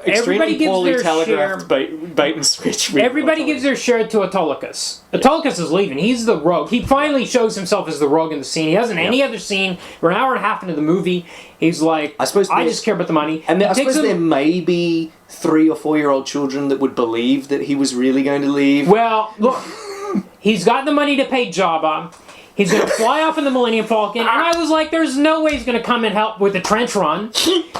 everybody gives poorly their telegraphed bait and switch. Everybody gives their share to Autolycus. Autolycus is leaving. He's the rogue. He finally shows himself as the rogue in the scene. He hasn't any other scene. We're an hour and a half into the movie. He's like, I just care about the money. And I suppose there may be 3 or 4-year-old children that would believe that he was really going to leave. Well, look, he's got the money to pay Jabba. He's going to fly off in the Millennium Falcon, and I was like, there's no way he's going to come and help with the trench run.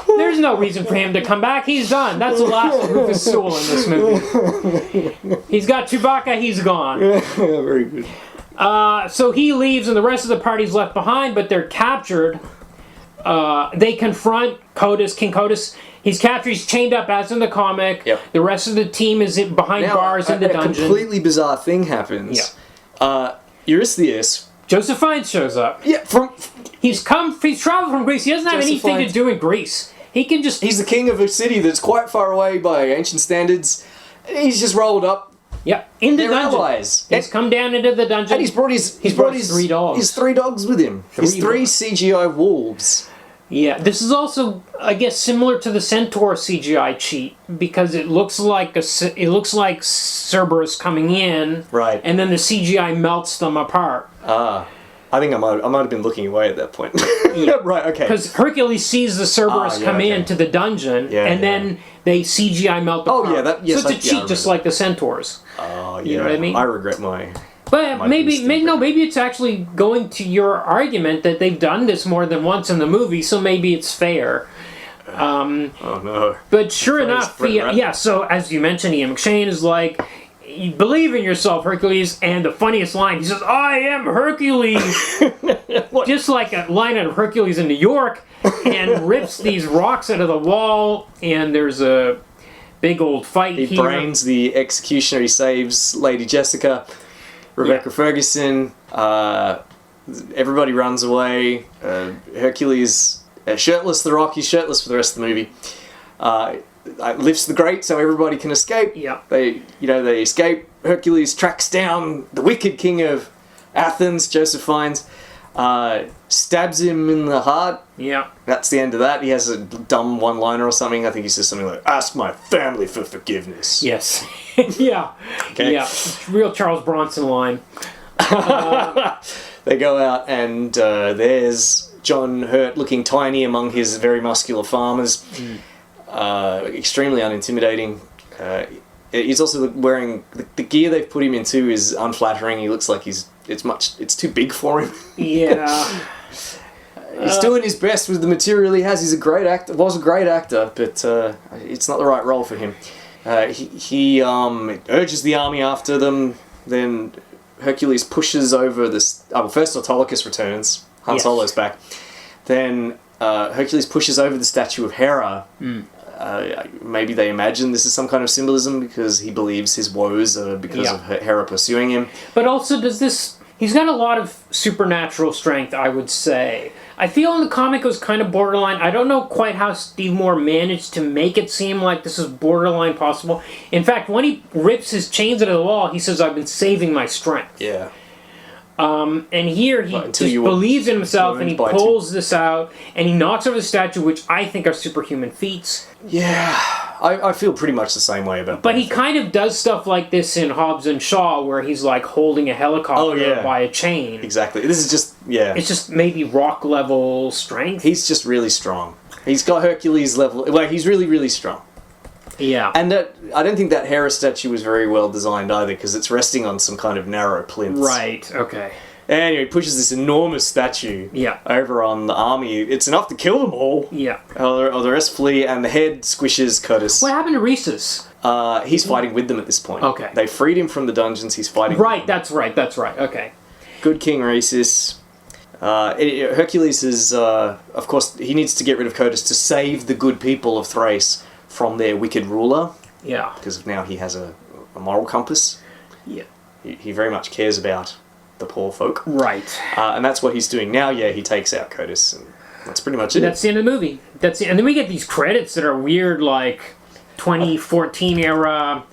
There's no reason for him to come back. He's done. That's the last of Rufus Sewell in this movie. He's got Chewbacca, he's gone. Yeah, very good. So he leaves, and the rest of the party's left behind, but they're captured. They confront King Kotus. He's captured, he's chained up as in the comic. Yep. The rest of the team is behind bars in the dungeon. A completely bizarre thing happens. Yeah. Eurystheus... Joseph Fiennes shows up. Yeah, he's traveled from Greece. He doesn't have anything to do in Greece. He's the king of a city that's quite far away by ancient standards. He's just rolled up. Yeah, in the dungeon. Allies. He's come down into the dungeon. And he's brought his 3 dogs. His 3 dogs with him. His 3 CGI wolves. Yeah, this is also, I guess, similar to the Centaur CGI cheat because it looks like Cerberus coming in, right? And then the CGI melts them apart. I think I might have been looking away at that point. Yeah. Right, okay. Because Hercules sees the Cerberus come into the dungeon, and then they CGI melt apart. Oh yeah, so it's a cheat, just like the Centaurs. Oh yeah, you know what I mean? I regret my. But maybe it's actually going to your argument that they've done this more than once in the movie, so maybe it's fair. Oh no! But sure enough, so as you mentioned, Ian McShane is like, you believe in yourself, Hercules, and the funniest line, he says, I am Hercules! Just like a line out of Hercules in New York, and rips these rocks out of the wall, and there's a big old fight here. He brains the executioner, he saves Lady Jessica. Rebecca Ferguson. Everybody runs away. Hercules shirtless. The Rock, he's shirtless for the rest of the movie. Lifts the grate so everybody can escape. Yeah. They escape. Hercules tracks down the wicked king of Athens, Joseph Fiennes. Stabs him in the heart. Yeah. That's the end of that. He has a dumb one-liner or something. I think he says something like, "Ask my family for forgiveness." Yes. Yeah. Okay. Yeah. Real Charles Bronson line. They go out and there's John Hurt looking tiny among his very muscular farmers. Extremely unintimidating. He's also wearing the gear they've put him into is unflattering. He looks like it's too big for him. Yeah. He's doing his best with the material he has. He's a great actor. Was a great actor, but it's not the right role for him. He urges the army after them. Then Hercules pushes over this. First Autolycus returns. Han Solo's back. Then Hercules pushes over the statue of Hera. Maybe they imagine this is some kind of symbolism because he believes his woes are because of Hera pursuing him. But also, he's got a lot of supernatural strength, I would say. I feel in the comic it was kind of borderline. I don't know quite how Steve Moore managed to make it seem like this is borderline possible. In fact, when he rips his chains out of the wall, he says, "I've been saving my strength." Yeah. And here he just believes in himself and he pulls this out and he knocks over the statue, which I think are superhuman feats. Yeah, I feel pretty much the same way about that. But he kind of does stuff like this in Hobbs and Shaw where he's like holding a helicopter by a chain. Exactly. This is just, It's just maybe rock level strength. He's just really strong. He's got Hercules level, he's really, really strong. Yeah. And I don't think that Hera statue was very well designed either because it's resting on some kind of narrow plinths. Right, okay. Anyway, he pushes this enormous statue over on the army. It's enough to kill them all. Yeah. Or the rest flee, and the head squishes Curtis. What happened to Rhesus? He's fighting with them at this point. Okay. They freed him from the dungeons. He's fighting with them. That's right. Okay. Good King Rhesus. Hercules is, of course, he needs to get rid of Curtis to save the good people of Thrace from their wicked ruler. Yeah. Because now he has a moral compass. Yeah. He very much cares about the poor folk. Right. And that's what he's doing now. Yeah, he takes out Curtis. And that's pretty much it. That's the end of the movie. And then we get these credits that are weird, like 2014 era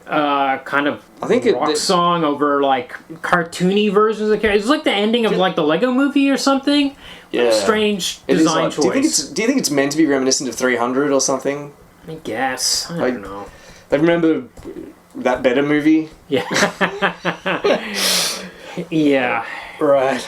kind of rock song over like cartoony versions of characters. It's like the ending of like the Lego Movie or something. Yeah. Strange design choice. Do you think it's meant to be reminiscent of 300 or something? I guess. I don't know. I remember that Better movie. Yeah. Yeah. Right.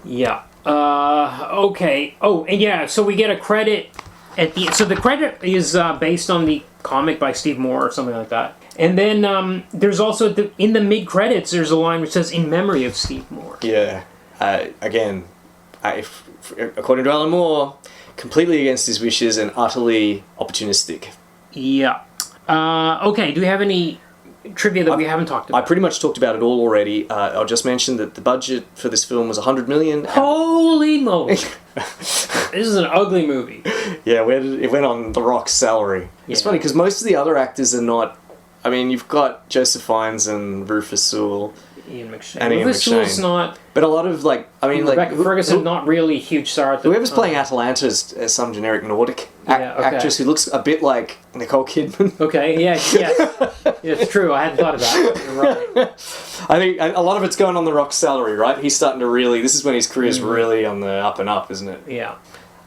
Yeah. Okay. Oh, and yeah, so we get a credit at the... So the credit is based on the comic by Steve Moore or something like that. And then there's also, in the mid-credits, there's a line which says, "In memory of Steve Moore." Yeah. Again, according to Alan Moore, completely against his wishes and utterly opportunistic. Yeah. Okay, do we have any trivia that we haven't talked about? I pretty much talked about it all already. I'll just mention that the budget for this film was $100 million. Holy moly! This is an ugly movie. Yeah, it went on The Rock's salary. Yeah. It's funny because most of the other actors are not... I mean, you've got Joseph Fiennes and Rufus Sewell. Ian McShane. Rufus Sewell's not... But a lot of, Rebecca Ferguson, not really a huge star at the whoever's playing Atalanta is some generic Nordic actress who looks a bit like Nicole Kidman. Okay, yeah. It's true, I hadn't thought of that. You're right. I think a lot of it's going on The Rock's salary, right? He's starting to really... This is when his career's really on the up and up, isn't it? Yeah.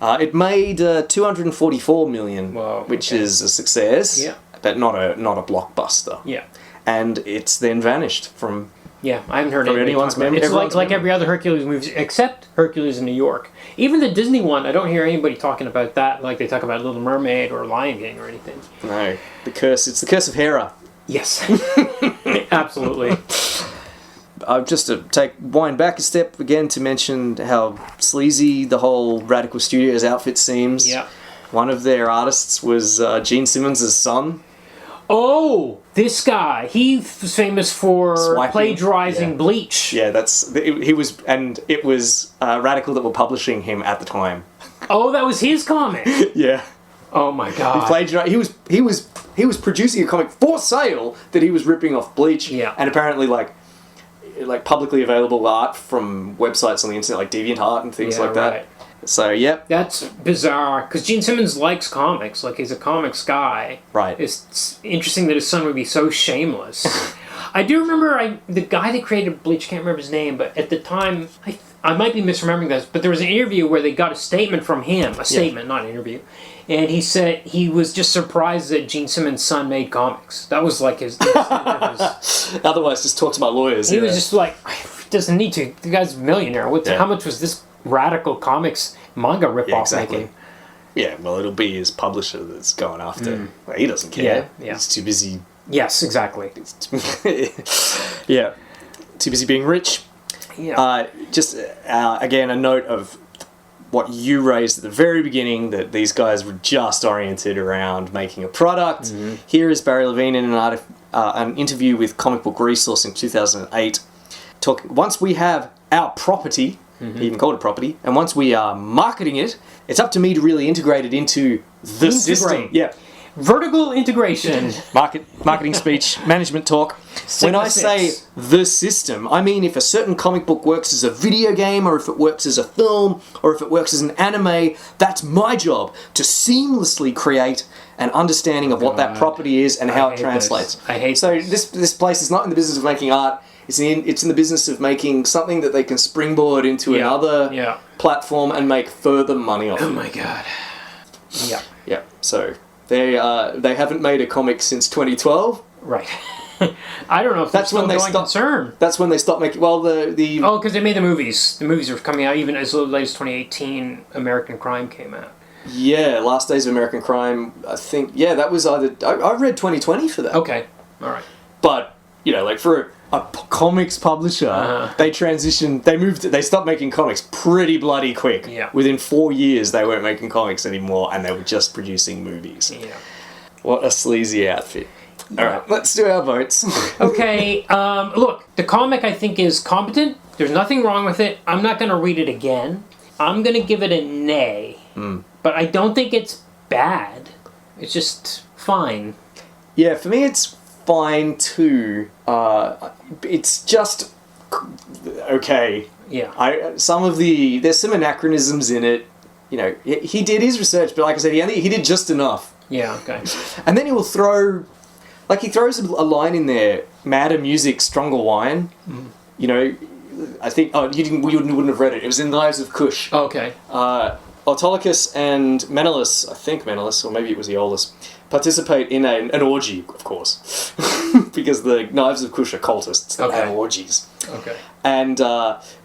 It made $244 million, which is a success, but not a blockbuster. Yeah. And it's then vanished from... Yeah, I haven't heard anyone's memory. It's like every other Hercules movie, except Hercules in New York. Even the Disney one, I don't hear anybody talking about that like they talk about Little Mermaid or Lion King or anything. No, it's the curse of Hera. Yes, absolutely. Just to wind back a step again to mention how sleazy the whole Radical Studios outfit seems. Yeah. One of their artists was Gene Simmons' son. Oh, this guy. He was famous for plagiarizing Bleach. Yeah, it was Radical that were publishing him at the time. Oh, that was his comic. Yeah. Oh my god. He plagiarized. He was producing a comic for sale that he was ripping off Bleach. Yeah. And apparently like publicly available art from websites on the internet like DeviantArt and things like that. Right. So, yep. That's bizarre, because Gene Simmons likes comics, like he's a comics guy. Right. It's interesting that his son would be so shameless. I do remember the guy that created Bleach, can't remember his name, but at the time, I might be misremembering this, but there was an interview where they got a statement from him, not an interview, and he said he was just surprised that Gene Simmons' son made comics. That was like his Otherwise, just talk to my lawyers. He was just like, he doesn't need to. The guy's a millionaire. How much was this radical comics manga ripoff making? Yeah, well, it'll be his publisher that's going after. Well, he doesn't care. Yeah. He's too busy. Yes, exactly. Yeah. Too busy being rich. Yeah. Just, again, a note of what you raised at the very beginning, that these guys were just oriented around making a product. Here is Barry Levine in an interview with Comic Book Resource in 2008. Once we have our property, he even called it property, and once we are marketing it, it's up to me to really integrate it into the system. Yeah. Vertical integration. Marketing speech, management talk. When I say the system, I mean if a certain comic book works as a video game, or if it works as a film, or if it works as an anime, that's my job to seamlessly create an understanding of what that property is and how it translates. I hate this place is not in the business of making art. It's in the business of making something that they can springboard into another platform and make further money off. Oh my god. Yeah. Yeah. So they haven't made a comic since 2012. Right. I don't know if that's when they stopped. Concern. That's when they stopped making. Well, the oh, because they made the movies. The movies were coming out even as late as 2018. American Crime came out. Yeah, Last Days of American Crime. I think that was either. I read 2020 for that. Okay. All right. But like for a comics publisher, they transitioned. They stopped making comics pretty bloody quick. Yeah. Within 4 years, they weren't making comics anymore, and they were just producing movies. Yeah. What a sleazy outfit. All right, let's do our votes. Okay, look, the comic I think is competent. There's nothing wrong with it. I'm not going to read it again. I'm going to give it a nay. But I don't think it's bad. It's just fine. Yeah, for me it's fine too. It's just okay. Yeah. There's some anachronisms in it. He did his research, but like I said, he did just enough. Yeah, okay. And then he will throw... Like, he throws a line in there, madder music, stronger wine. I think... Oh, you wouldn't have read it. It was in Lives of Kush. Oh, okay. Autolycus and Menelaus, I think Menelaus, or maybe it was Aeolus, participate in an orgy, of course. Because the Knives of Kush are cultists that have orgies. Okay. And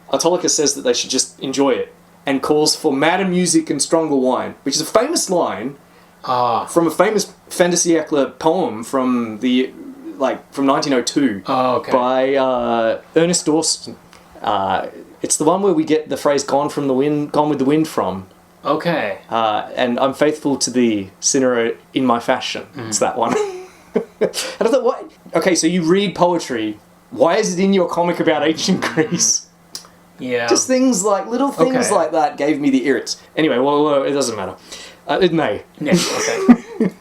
Autolycus says that they should just enjoy it, and calls for madder music and stronger wine, which is a famous line... from a famous Fantasiacle poem from 1902 by Ernest Dawson. It's the one where we get the phrase "gone with the wind" from. Okay. And I'm faithful to thee, sinner in my fashion. It's that one. And I thought, what? Okay, so you read poetry. Why is it in your comic about ancient Greece? Yeah. Just little things like that gave me the irrits. Anyway, well, it doesn't matter. Nay. Okay.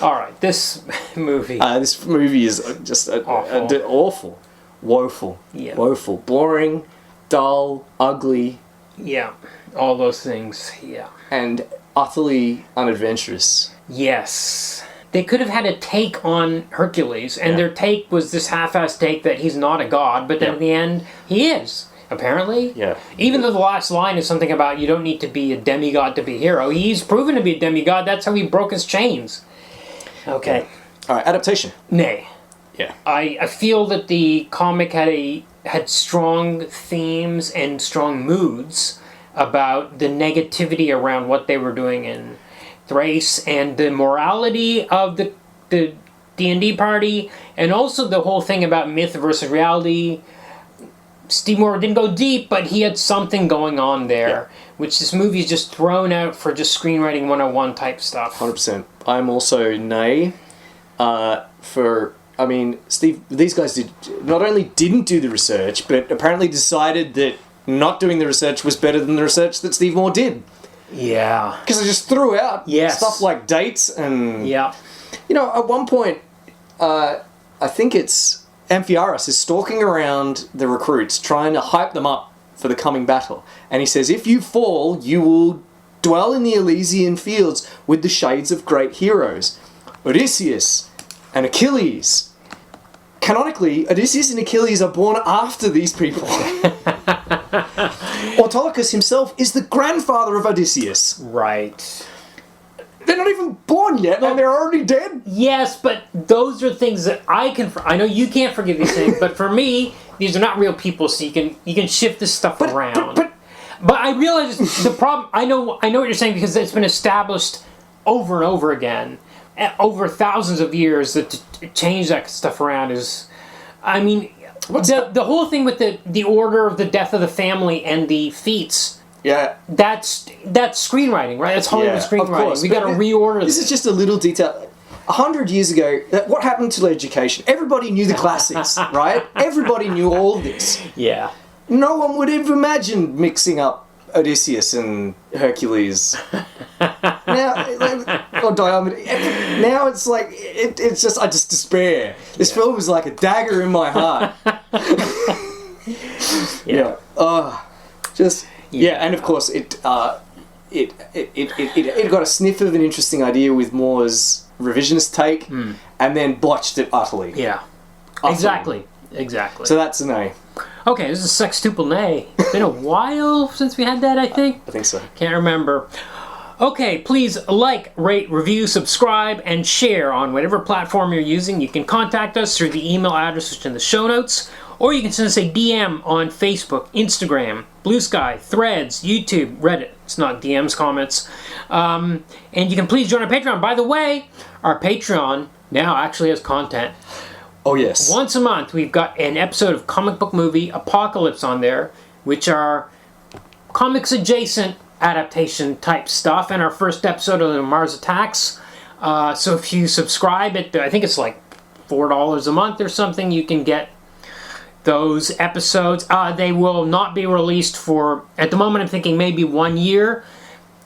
All right. This movie. This movie is just awful. Woeful. Yeah. Woeful. Boring, dull, ugly. Yeah. All those things. Yeah. And utterly unadventurous. Yes. They could have had a take on Hercules, and their take was this half-assed take that he's not a god, but then in the end, he is. Apparently. Yeah. Even though the last line is something about you don't need to be a demigod to be a hero, he's proven to be a demigod. That's how he broke his chains. Okay. Yeah. All right, adaptation. Nay. Yeah. I feel that the comic had strong themes and strong moods about the negativity around what they were doing in Thrace and the morality of the D&D party, and also the whole thing about myth versus reality. Steve Moore didn't go deep, but he had something going on there, which this movie is just thrown out for just screenwriting 101 type stuff. 100%. I'm also nay. Steve, these guys not only didn't do the research, but apparently decided that not doing the research was better than the research that Steve Moore did. Yeah. Because they just threw out stuff like dates and... Yeah. At one point, I think it's Amphiaraus is stalking around the recruits, trying to hype them up for the coming battle. And he says, if you fall, you will dwell in the Elysian fields with the shades of great heroes. Odysseus and Achilles. Canonically, Odysseus and Achilles are born after these people. Autolycus himself is the grandfather of Odysseus. Right. They're not even born yet, and they're already dead. Yes, but those are things that I can. I know you can't forgive these things, but for me, these are not real people. So you can shift this stuff around. But I realize the problem. I know what you're saying, because it's been established over and over again, over thousands of years, that to change that stuff around is. I mean, the whole thing with the order of the death of the family and the feats. Yeah. That's screenwriting, right? That's Hollywood screenwriting. Of course. We got to reorder this. This is just a little detail. 100 years ago, what happened to education? Everybody knew the classics, right? Everybody knew all this. Yeah. No one would have imagined mixing up Odysseus and Hercules. Or Diomedes. Now it's like, it's just, I just despair. This film is like a dagger in my heart. Yeah. And of course it got a sniff of an interesting idea with Moore's revisionist take, and then botched it utterly. Yeah. Utterly. Exactly. So that's an A. Okay, this is a sextuple nay. It's been a while since we had that, I think. I think so. Can't remember. Okay, please like, rate, review, subscribe, and share on whatever platform you're using. You can contact us through the email address which is in the show notes, or you can send us a DM on Facebook, Instagram, Blue Sky, Threads, YouTube, Reddit. It's not DMs, comments. And you can please join our Patreon. By the way, our Patreon now actually has content. Oh, yes. Once a month, we've got an episode of Comic Book Movie Apocalypse on there, which are comics-adjacent adaptation type stuff, and our first episode of the Mars Attacks. So if you subscribe at, I think it's like $4 a month or something, you can get those episodes. They will not be released for, at the moment I'm thinking maybe 1 year,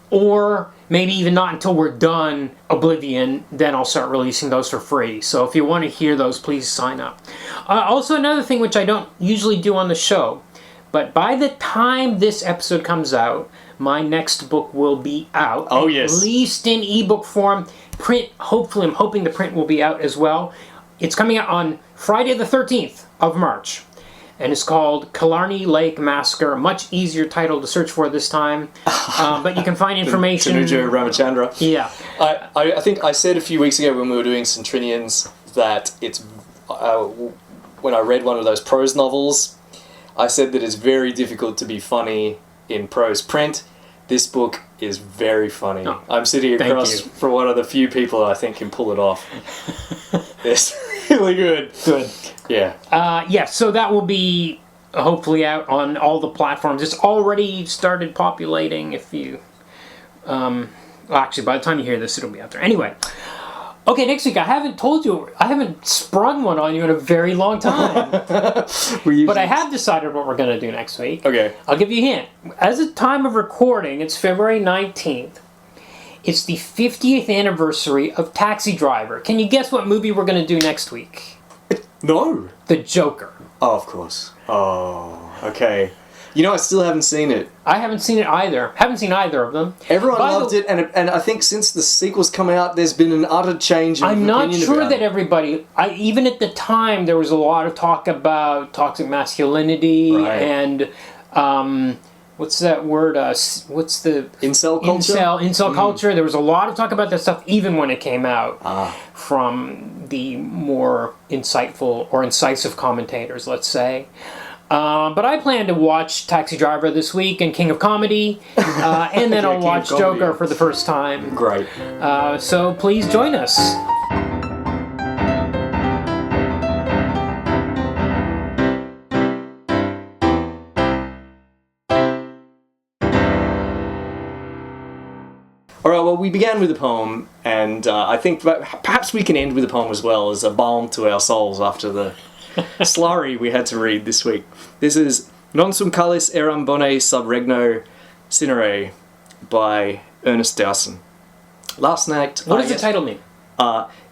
or maybe even not until we're done Oblivion, then I'll start releasing those for free. So if you want to hear those, please sign up. Also another thing which I don't usually do on the show, but by the time this episode comes out, my next book will be out. Oh, yes. At least in ebook form. Print, hopefully, I'm hoping the print will be out as well. It's coming out on Friday the 13th of March. And it's called Killarney Lake Massacre. A much easier title to search for this time. But you can find information. Tanuja Ramachandra. Yeah. I think I said a few weeks ago when we were doing Centrinians that it's... when I read one of those prose novels, I said that it's very difficult to be funny in prose print. This book is very funny. Oh, I'm sitting across from one of the few people I think can pull it off. It's really good. Good. Yeah. So that will be hopefully out on all the platforms. It's already started populating. If you... actually, by the time you hear this, it'll be out there. Anyway. Okay, next week, I haven't sprung one on you in a very long time. But I have decided what we're going to do next week. Okay. I'll give you a hint. As a time of recording, it's February 19th. It's the 50th anniversary of Taxi Driver. Can you guess what movie we're going to do next week? No. The Joker. Oh, of course. Oh, okay. You know, I still haven't seen it. I haven't seen it either. Haven't seen either of them. Everyone loved it, and I think since the sequel's come out, there's been an utter change of opinion about it. I'm not sure that everybody... even at the time, there was a lot of talk about toxic masculinity and... what's that word? What's the... Incel culture? Incel culture. There was a lot of talk about that stuff even when it came out from the more insightful or incisive commentators, let's say. But I plan to watch Taxi Driver this week and King of Comedy, and then I'll watch Joker for the first time. Great. So please join us. All right, well, we began with a poem, and I think perhaps we can end with a poem as well as a balm to our souls after the slurry we had to read this week. This is Non sum calis eram bone sub regno cinere by Ernest Dowson. Last night... What does the title mean?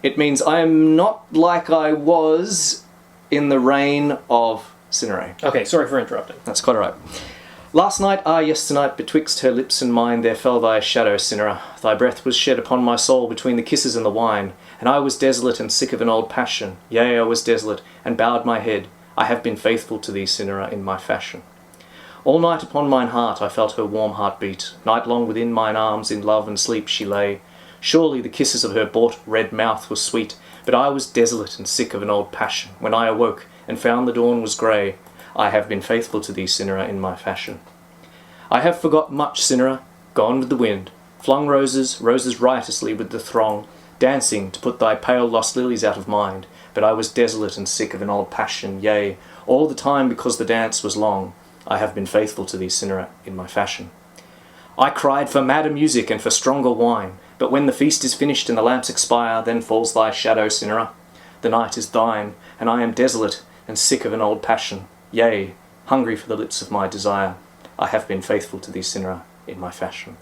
It means I am not like I was in the reign of Cinere. Okay, sorry for interrupting. That's quite all right. Last night, yesternight, betwixt her lips and mine, there fell thy shadow, Cinera. Thy breath was shed upon my soul between the kisses and the wine, and I was desolate and sick of an old passion. Yea, I was desolate, and bowed my head. I have been faithful to thee, Cinera, in my fashion. All night upon mine heart I felt her warm heart beat. Night long within mine arms in love and sleep she lay. Surely the kisses of her bought red mouth were sweet, but I was desolate and sick of an old passion. When I awoke and found the dawn was grey, I have been faithful to thee, Cinera, in my fashion. I have forgot much, Cinera, gone with the wind, flung roses, roses riotously with the throng, dancing to put thy pale lost lilies out of mind, but I was desolate and sick of an old passion, yea, all the time because the dance was long. I have been faithful to thee, Cinera, in my fashion. I cried for madder music and for stronger wine, but when the feast is finished and the lamps expire, then falls thy shadow, Cinera. The night is thine, and I am desolate and sick of an old passion. Yea, hungry for the lips of my desire, I have been faithful to thee, Cinera, in my fashion.